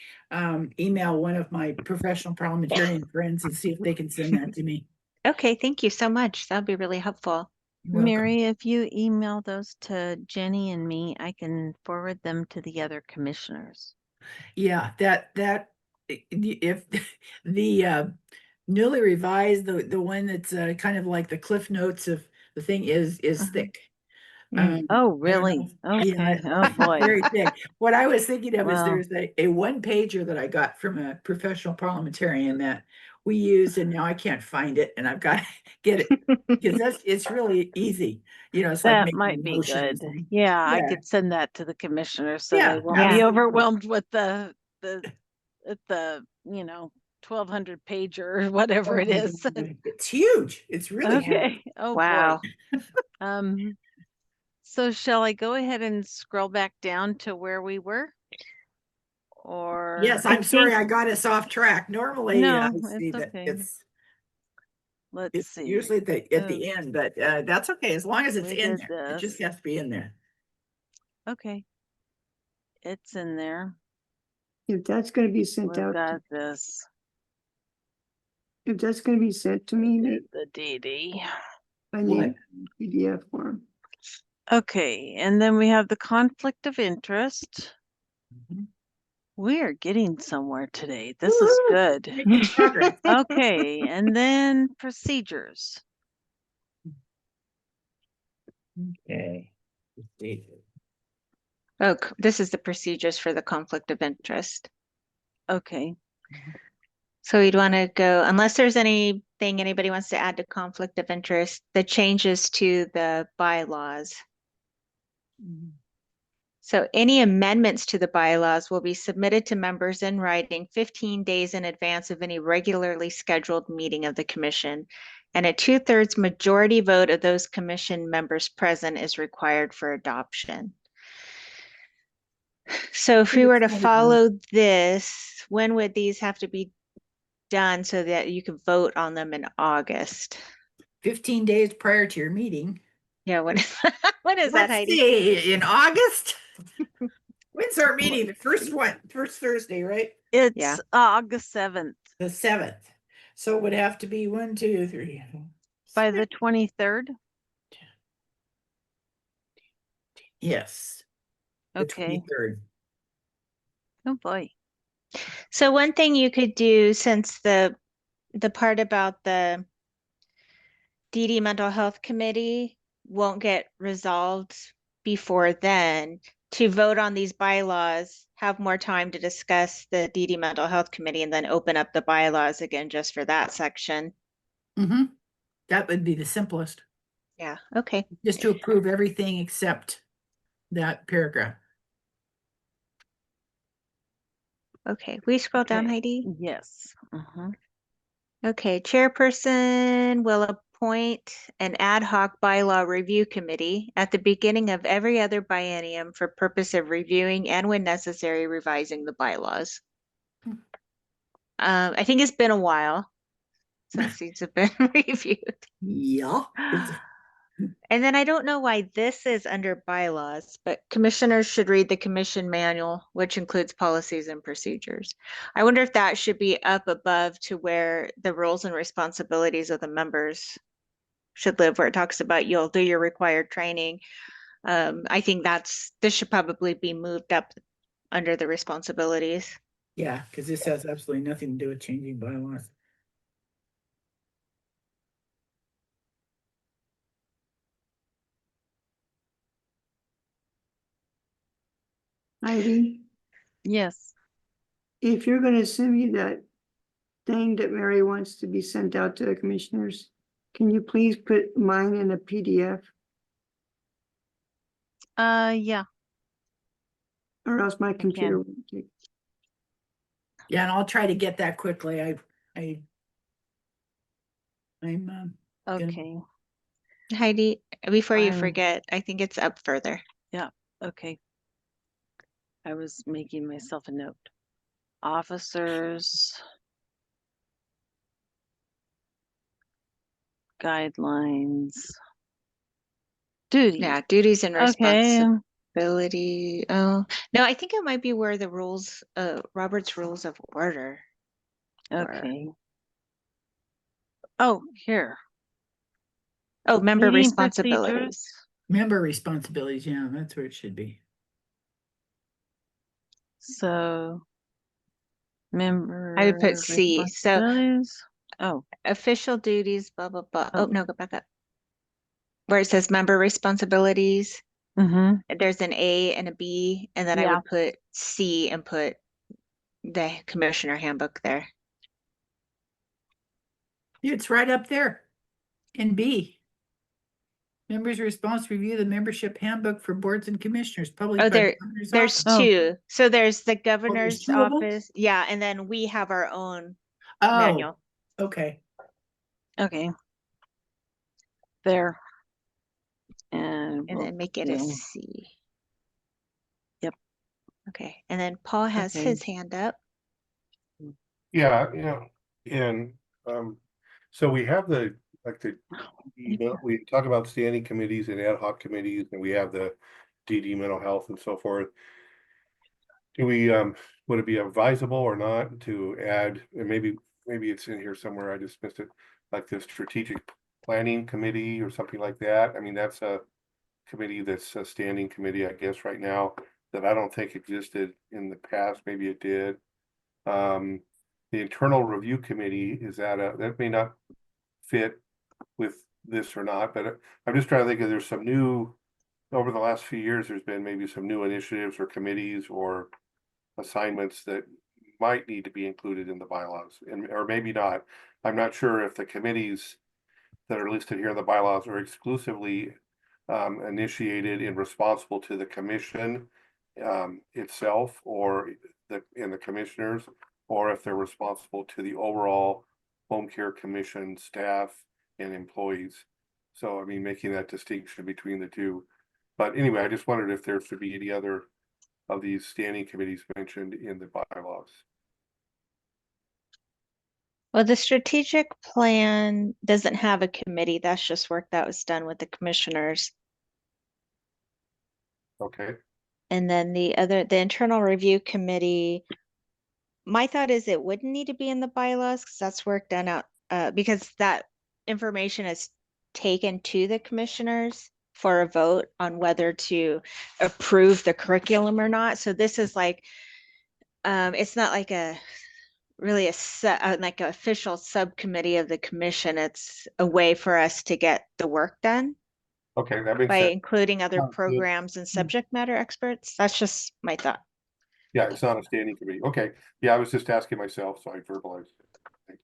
email one of my professional parliamentarian friends and see if they can send that to me. Okay, thank you so much. That'd be really helpful. You're welcome. Mary, if you email those to Jenny and me, I can forward them to the other commissioners. Yeah, if the newly revised, the one that's kind of like the cliff notes of the thing is Uh-huh. thick. Mm. Oh, I don't really? know. Yeah, Okay. Oh, boy. very thick. What I was thinking of is Wow. there's a one pager that I got from a professional parliamentarian that we use, and now I can't find it, and I've got to get it, because it's really easy. It's like That making might a be motion or good. something. Yeah, I Yeah. could send that to the commissioners so Yeah, they won't be absolutely. overwhelmed with the 1200 page or whatever it is. It's huge. It's really huge. Okay. Oh, Wow. boy. So shall I go ahead and scroll back down to where we were? Or Yes, I I'm sorry, think- I got us off track. Normally, No, I it's see that okay. let's it's see. usually at the end, but that's okay, as long as it's We in did there. It this. just has to be in there. Okay. It's in there. if that's gonna be sent We've out, got this. if that's gonna be sent to me, The DD. I What? need PDF form. Okay, and then we have the conflict of interest. Mhm. We are getting somewhere today. This is Woo-hoo! good. Making progress. Okay, and then procedures. Okay. Oh, this is the procedures for the conflict of interest. Okay, So we'd want to go, unless there's anything anybody wants to add to conflict of interest, the changes to the bylaws. So any amendments to the bylaws will be submitted to members in writing 15 days in advance of any regularly scheduled meeting of the commission. And a 2/3 majority vote of those commission members present is required for adoption. So if we were to follow this, when would these have to be done so that you can vote on them in August. 15 days prior to your meeting. Yeah, what is, what is that, Let's Heidi? see, in August? When's our meeting? The first one, first Thursday, right? It's Yeah. August 7th. The 7th. So it would have to be 1, 2, 3. By the 23rd? Yes. The Okay. 23rd. Oh boy. So one thing you could do, since the part about the DD Mental Health Committee won't get resolved before then, to vote on these bylaws, have more time to discuss the DD Mental Health Committee, and then open up the bylaws again just for that section. Mm-hmm. That would be the simplest, Yeah, okay. just to approve everything except that paragraph. Okay, we scroll down, Okay. Heidi. Yes. Uh-huh. Okay, chairperson will appoint an ad hoc bylaw review committee at the beginning of every other biennium for purpose of reviewing and, when necessary, revising the bylaws. I think it's been a while since these have been reviewed. Yeah. And then I don't know why this is under bylaws, but commissioners should read the commission manual, which includes policies and procedures. I wonder if that should be up above to where the roles and responsibilities of the members should live, where it talks about you'll do your required training. I think this should probably be moved up under the responsibilities. Yeah, because this has absolutely nothing to do with changing bylaws. Heidi, Yes. if you're gonna send me that thing that Mary wants to be sent out to the commissioners, can you please put mine in a PDF, Yeah. or else my computer can. won't take? Yeah, and I'll try to get that quickly. I'm gonna- Okay. Heidi, before you I'm- forget, I think it's up further. Okay. I was making myself a note. Officers. Guidelines. Duties. Yeah, duties and Okay. responsibility. Oh, no, I think it might be where the rules, Robert's Rules of Order. Okay. Oh, here. Oh, member Meeting responsibilities. procedures. Member responsibilities, yeah, that's where it should be. So member I would put C. So responsibilities. Oh, official duties, blah, blah, blah. Oh. Oh, no, go back up. Where it says member responsibilities, mm-hmm. there's an A and a B, and then I Yeah. would put C and put the commissioner handbook there. It's right up there in B. Members are responsible to review the membership handbook for boards and commissioners published Oh, by the governor's there's office. two. So there's the governor's two of them? office. Yeah, and then we have our own Oh, manual. okay. Okay. There. And And we'll then make it a do- C. Yep. Okay, and then Paul has Okay. his hand up. Yeah, and so we have we talk about standing committees and ad hoc committees, and we have the DD mental health and so forth. Do we would it be advisable or not to add, and maybe it's in here somewhere, I just missed it, like the strategic planning committee or something like that? I mean, that's a committee that's a standing committee, I guess, right now, that I don't think existed in the past. Maybe it did. The internal review committee, that may not fit with this or not, but I'm just trying to think if there's some new, over the last few years, there's been maybe some new initiatives or committees or assignments that might need to be included in the bylaws, or maybe not. I'm not sure if the committees that are listed here in the bylaws are exclusively initiated and responsible to the commission itself, or the commissioners, or if they're responsible to the overall home care commission staff and employees. So, I mean, making that distinction between the two. But anyway, I just wondered if there should be any other of these standing committees mentioned in the bylaws. Well, the strategic plan doesn't have a committee. That's just work that was done with the commissioners. Okay, And then the internal review committee, my thought is it wouldn't need to be in the bylaws because that's work done out, because that information is taken to the commissioners for a vote on whether to approve the curriculum or not. So this is like, it's not like a really like an official subcommittee of the commission. It's a way for us to get the work done okay, that makes by sense. including other Sounds good. programs and subject matter experts. That's just my thought. Yeah, it's not a standing committee. Okay, yeah, I was just asking myself, so I verbalized it.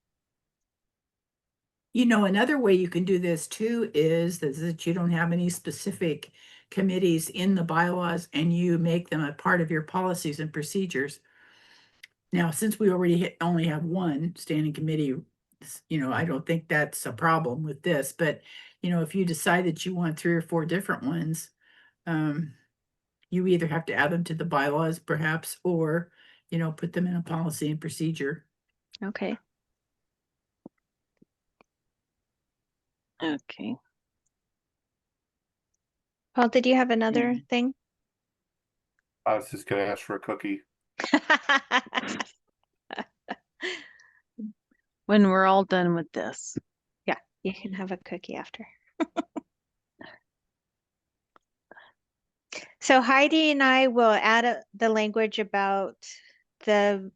You know, another way you can do this too is that you don't have any specific committees in the bylaws and you make them a part of your policies and procedures. Now, since we already only have one standing committee, you know, I don't think that's a problem with this, but you know, if you decide that you want 3 or 4 different ones, you either have to add them to the bylaws perhaps, or, you know, put them in a policy and procedure. Okay. Okay. Paul, did you have another thing? I was just gonna ask for a cookie. When we're all done with this. Yeah, you can have a cookie after. So Heidi and I will add the language about the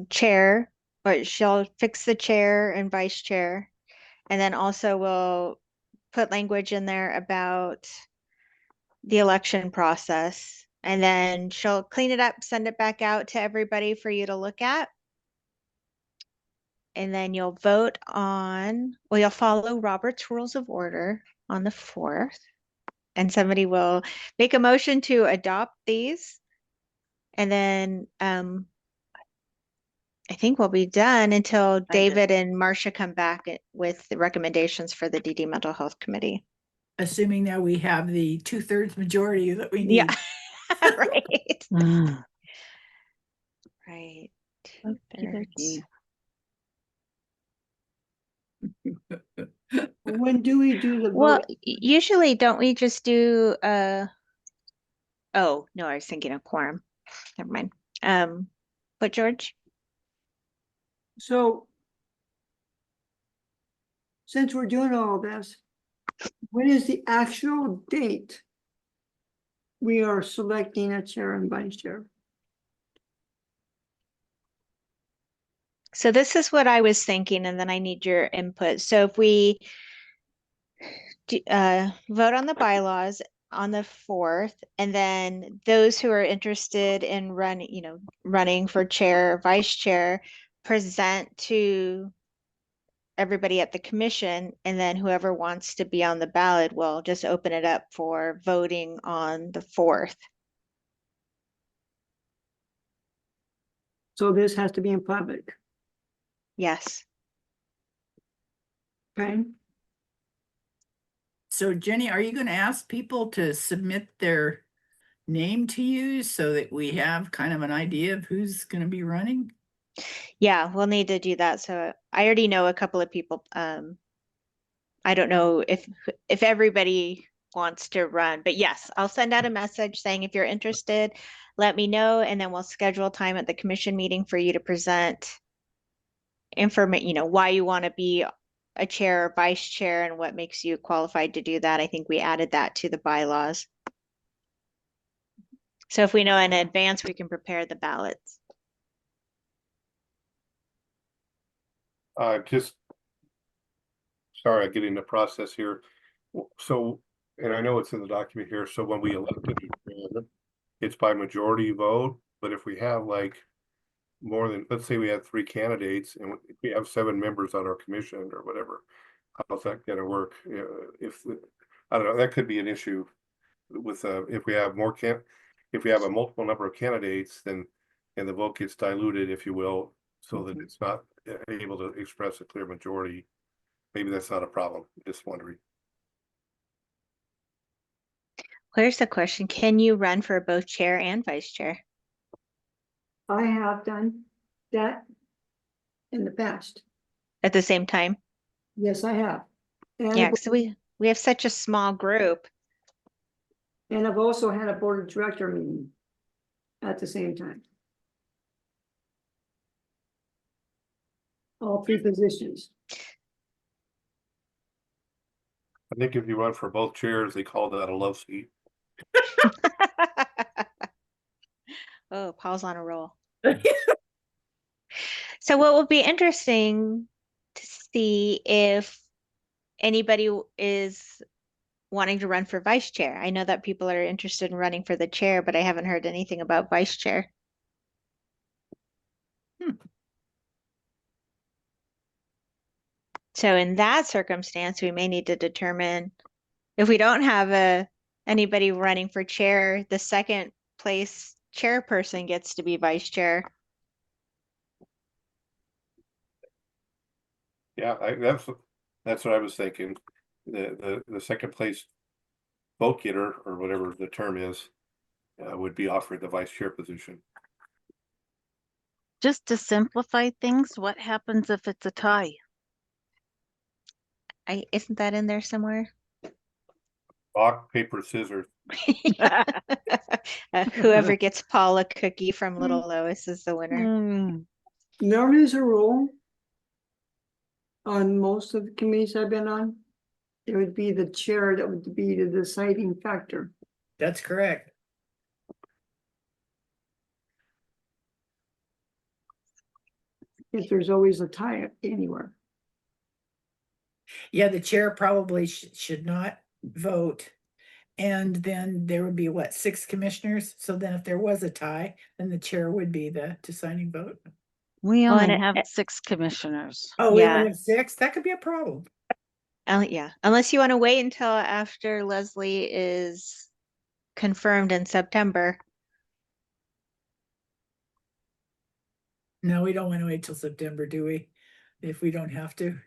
chair, or she'll fix the chair and vice chair. And then also we'll put language in there about the election process. And then she'll clean it up, send it back out to everybody for you to look at. And then you'll vote on, well, you'll follow Robert's Rules of Order on the 4th. And somebody will make a motion to adopt these. And then I think we'll be done until David and Marcia come back with the recommendations for the DD Mental Health Committee. Assuming that we have the 2/3 majority that we need. Yeah, right. Mm. Right. Okey-dokey. When do we do the Well, vote? usually don't we just do oh no, I was thinking of quorum. Never mind. But George? So since we're doing all this, when is the actual date we are selecting a chair and vice chair? So this is what I was thinking, and then I need your input. So if we vote on the bylaws on the 4th, and then those who are interested in running for chair, vice chair, present to everybody at the commission, and then whoever wants to be on the ballot will just open it up for voting on the 4th. So this has to be in public, Yes. okay? So Jenny, are you going to ask people to submit their name to you so that we have kind of an idea of who's going to be running? Yeah, we'll need to do that. So I already know a couple of people. I don't know if everybody wants to run, but yes, I'll send out a message saying if you're interested, let me know, and then we'll schedule time at the commission meeting for you to present information, why you want to be a chair or vice chair and what makes you qualified to do that. I think we added that to the bylaws. So if we know in advance, we can prepare the ballots. Just sorry, I'm getting the process here. So, and I know it's in the document here, so when we elect a new chair, it's by majority vote, but if we have like more than, let's say we have 3 candidates and we have 7 members on our commission or whatever, how's that gonna work? I don't know, that could be an issue with, if we have if we have a multiple number of candidates, then, and the vote gets diluted, if you will, so that it's not able to express a clear majority. Maybe that's not a problem, just wondering. Here's the question. Can you run for both chair and vice chair? I have done that. in the past. at the same time. Yes, I have. Yeah, And, so we have such a small group. and I've also had a board of director meeting at the same time. All three positions. I think if you run for both chairs, they call that a love seat. Oh, Paul's on a roll. So what will be interesting to see if anybody is wanting to run for vice chair. I know that people are interested in running for the chair, but I haven't heard anything about vice chair. So in that circumstance, we may need to determine if we don't have anybody running for chair, the second place chairperson gets to be vice chair. Yeah, that's what I was thinking. The second place vote getter, or whatever the term is, would be offered the vice chair position. Just to simplify things, what happens if it's a tie? Isn't that in there somewhere? Rock, paper, scissors. Yeah. Whoever gets Paul a cookie from Little Lois is the winner. Mm, There is a rule on most of the committees I've been on. It would be the chair that would be the deciding factor. That's correct. If there's always a tie anywhere. Yeah, the chair probably should not vote. And then there would be what, 6 commissioners? So then if there was a tie, then the chair would be the deciding vote. we Well, only and have 6 commissioners. Oh, we only Yeah. have 6? That could be a problem. Yeah, unless you want to wait until after Leslie is confirmed in September. No, we don't want to wait till September, do we? If we don't have to.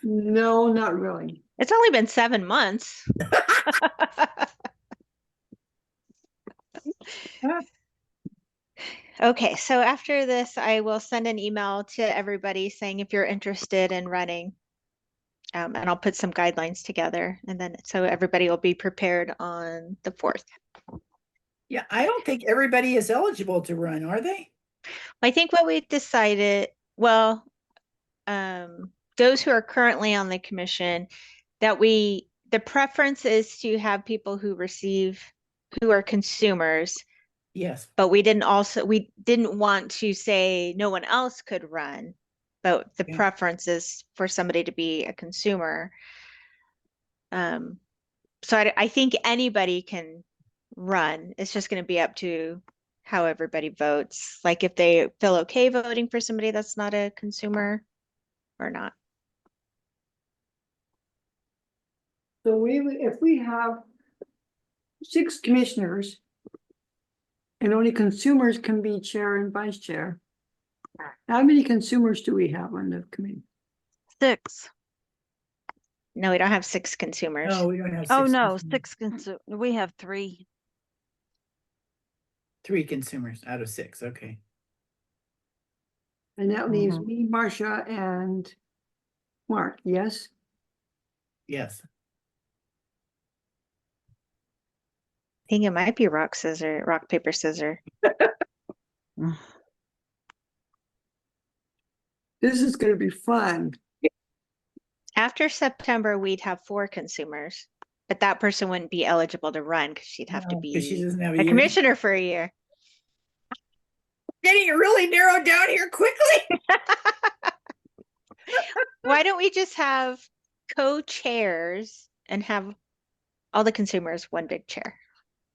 No, not really. It's only been 7 months. Okay, so after this, I will send an email to everybody saying if you're interested in running. And I'll put some guidelines together, and then so everybody will be prepared on the 4th. Yeah, I don't think everybody is eligible to run, are they? I think what we decided, well, those who are currently on the commission, that the preference is to have people who are consumers, Yes. but we didn't want to say no one else could run, but the Yeah. preference is for somebody to be a consumer. So I think anybody can run. It's just going to be up to how everybody votes. Like if they feel okay voting for somebody that's not a consumer or not. So if we have 6 commissioners and only consumers can be chair and vice chair, how many consumers do we have on the committee? 6. No, we don't have 6 consumers. No, we don't have 6. Oh, no, consumers. 6 we have 3. 3 consumers out of 6, okay. And that leaves Mhm. me, Marcia, and Mark, yes? Yes. I think it might be rock, paper, scissors. This is gonna be fun. After September, we'd have 4 consumers, but that person wouldn't be eligible to run because she'd have to No, 'cause she be doesn't have a a year. commissioner for a year. Getting it really narrowed down here quickly. Why don't we just have co-chairs and have all the consumers one big chair?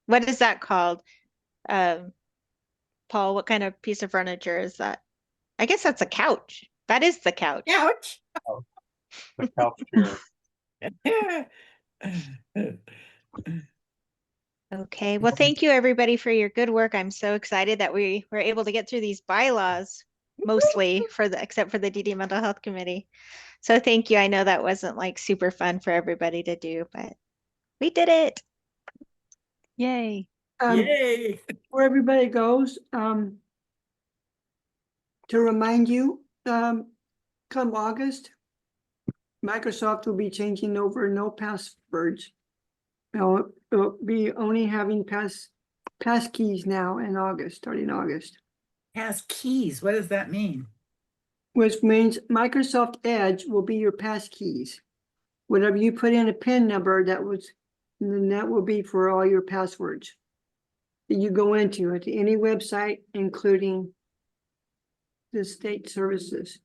What is that called? Paul, what kind of piece of furniture is that? I guess that's a couch. That is the couch. Ouch. The couch chair. Okay. Well, thank you everybody for your good work. I'm so excited that we were able to get through these bylaws mostly except for the DD Mental Health Committee. So thank you. I know that wasn't like super fun for everybody to do, but we did it. Yay. Yay. Where everybody goes, to remind you, come August, Microsoft will be changing over no passwords. It'll be only having pass keys now in August, starting August. Has keys. What does that mean? Which means Microsoft Edge will be your pass keys. Whatever you put in a PIN number, then that will be for all your passwords that you go into any website, including the state services.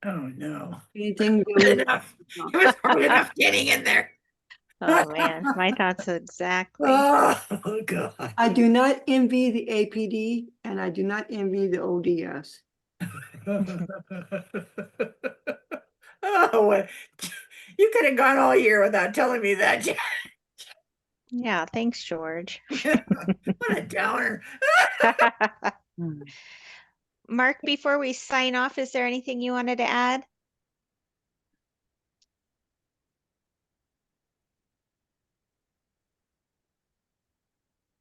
Oh, no. Anything. Hard enough. It was hard enough getting in there. Oh man, my thoughts exactly. Oh, God. I do not envy the APD and I do not envy the ODS. Oh, what? You could have gone all year without telling me that. Jan. Yeah, thanks, George. What a downer. Mark, before we sign off, is there anything you wanted to add?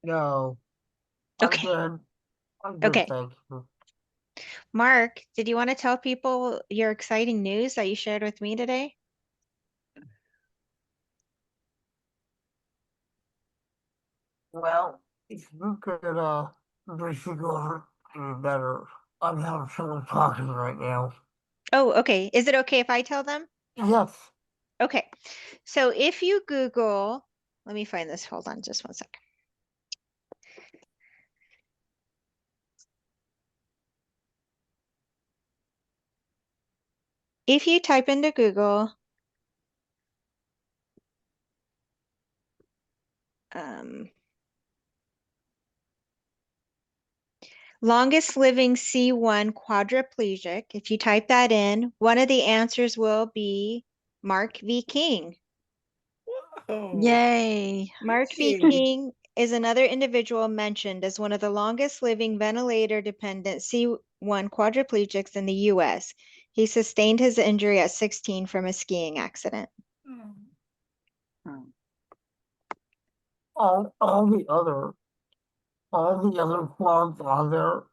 No. I'm Okay. good. I'm good, Okay. thank you. Mark, did you want to tell people your exciting news that you shared with me today? Well, if you could, briefly go over it better. I'm having trouble talking right now. Oh, okay. Is it okay if I tell them? Yes. Okay. So if you Google, let me find this. Hold on just one second. If you type into Google, longest living C1 quadriplegic, if you type that in, one of the answers will be Mark V. King. Whoa. Yay. Mark V. Yay. King is another individual mentioned as one of the longest living ventilator dependent C1 quadriplegics in the US. He sustained his injury at 16 from a skiing accident. Oh. All the other forms on there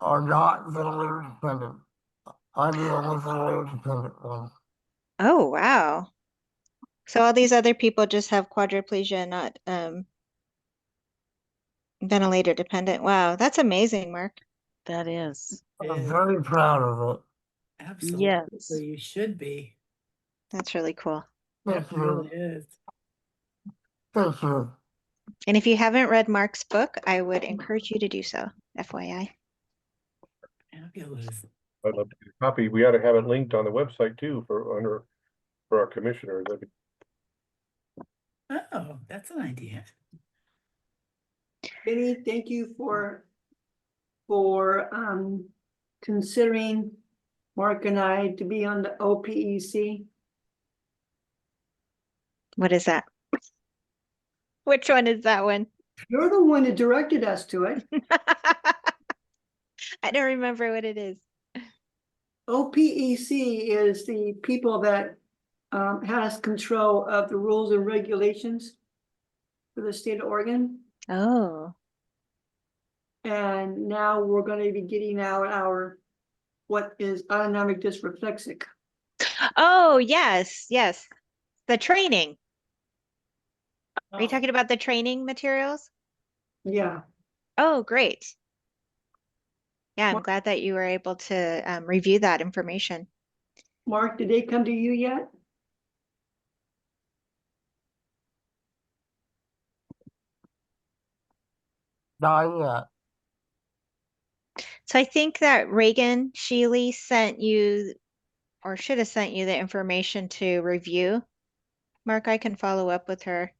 are not ventilator dependent. I'm the only ventilator dependent one. Oh, wow. So all these other people just have quadriplegia, not ventilator dependent. Wow, that's amazing, Mark. That is. I'm very proud of it. Absolutely. Yes. You should be. That's really cool. Thank That really you. is. Thank you. And if you haven't read Mark's book, I would encourage you to do so, FYI. Fabulous. I'd love to get a copy. We ought to have it linked on the website too for our commissioners. That'd be Oh, that's an idea. Benny, thank you for considering Mark and I to be on the OPEC. What is that? Which one is that one? You're the one that directed us to it. I don't remember what it is. OPEC is the people that has control of the rules and regulations for the state of Oregon. Oh, And now we're going to be getting out our what is autonomic dysreflexic. oh, yes, yes. The training. Are you Oh, talking about the training materials? Yeah. Oh, great. Yeah, I'm Mark- glad that you were able to review that information. Mark, did they come to you yet? Not yet. So I think that Reagan Sheely sent you, or should have sent you the information to review. Mark, I can follow up with her.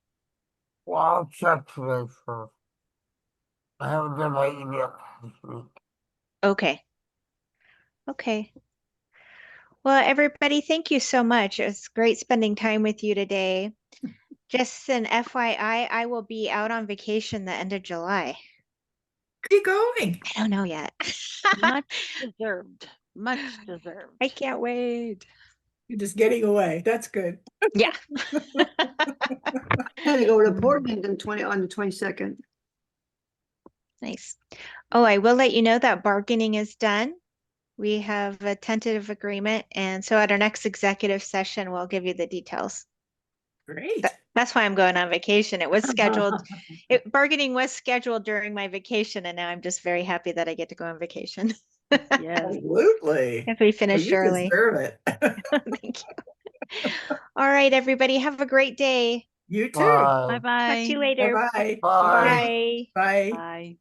Well, I'll check today first. I haven't done my email this week. Okay. Okay. Well, everybody, thank you so much. It was great spending time with you today. Just an FYI, I will be out on vacation the end of July. where are you going? I don't know yet. Much deserved. Much deserved. I can't wait. You're just getting away. That's good. Yeah. Had to go to Portland on the 22nd. Nice. Oh, I will let you know that bargaining is done. We have a tentative agreement, and so at our next executive session, we'll give you the details. Great. That's why I'm going on vacation. It was scheduled, bargaining was scheduled during my vacation, and now I'm just very happy that I get to go on vacation. Yes. Absolutely. If we Well, finish you early. deserve it. Thank you. All right, everybody, have a great day. You too. Bye. Bye-bye. Talk to you later. Bye-bye. Bye. Bye. Bye. Bye.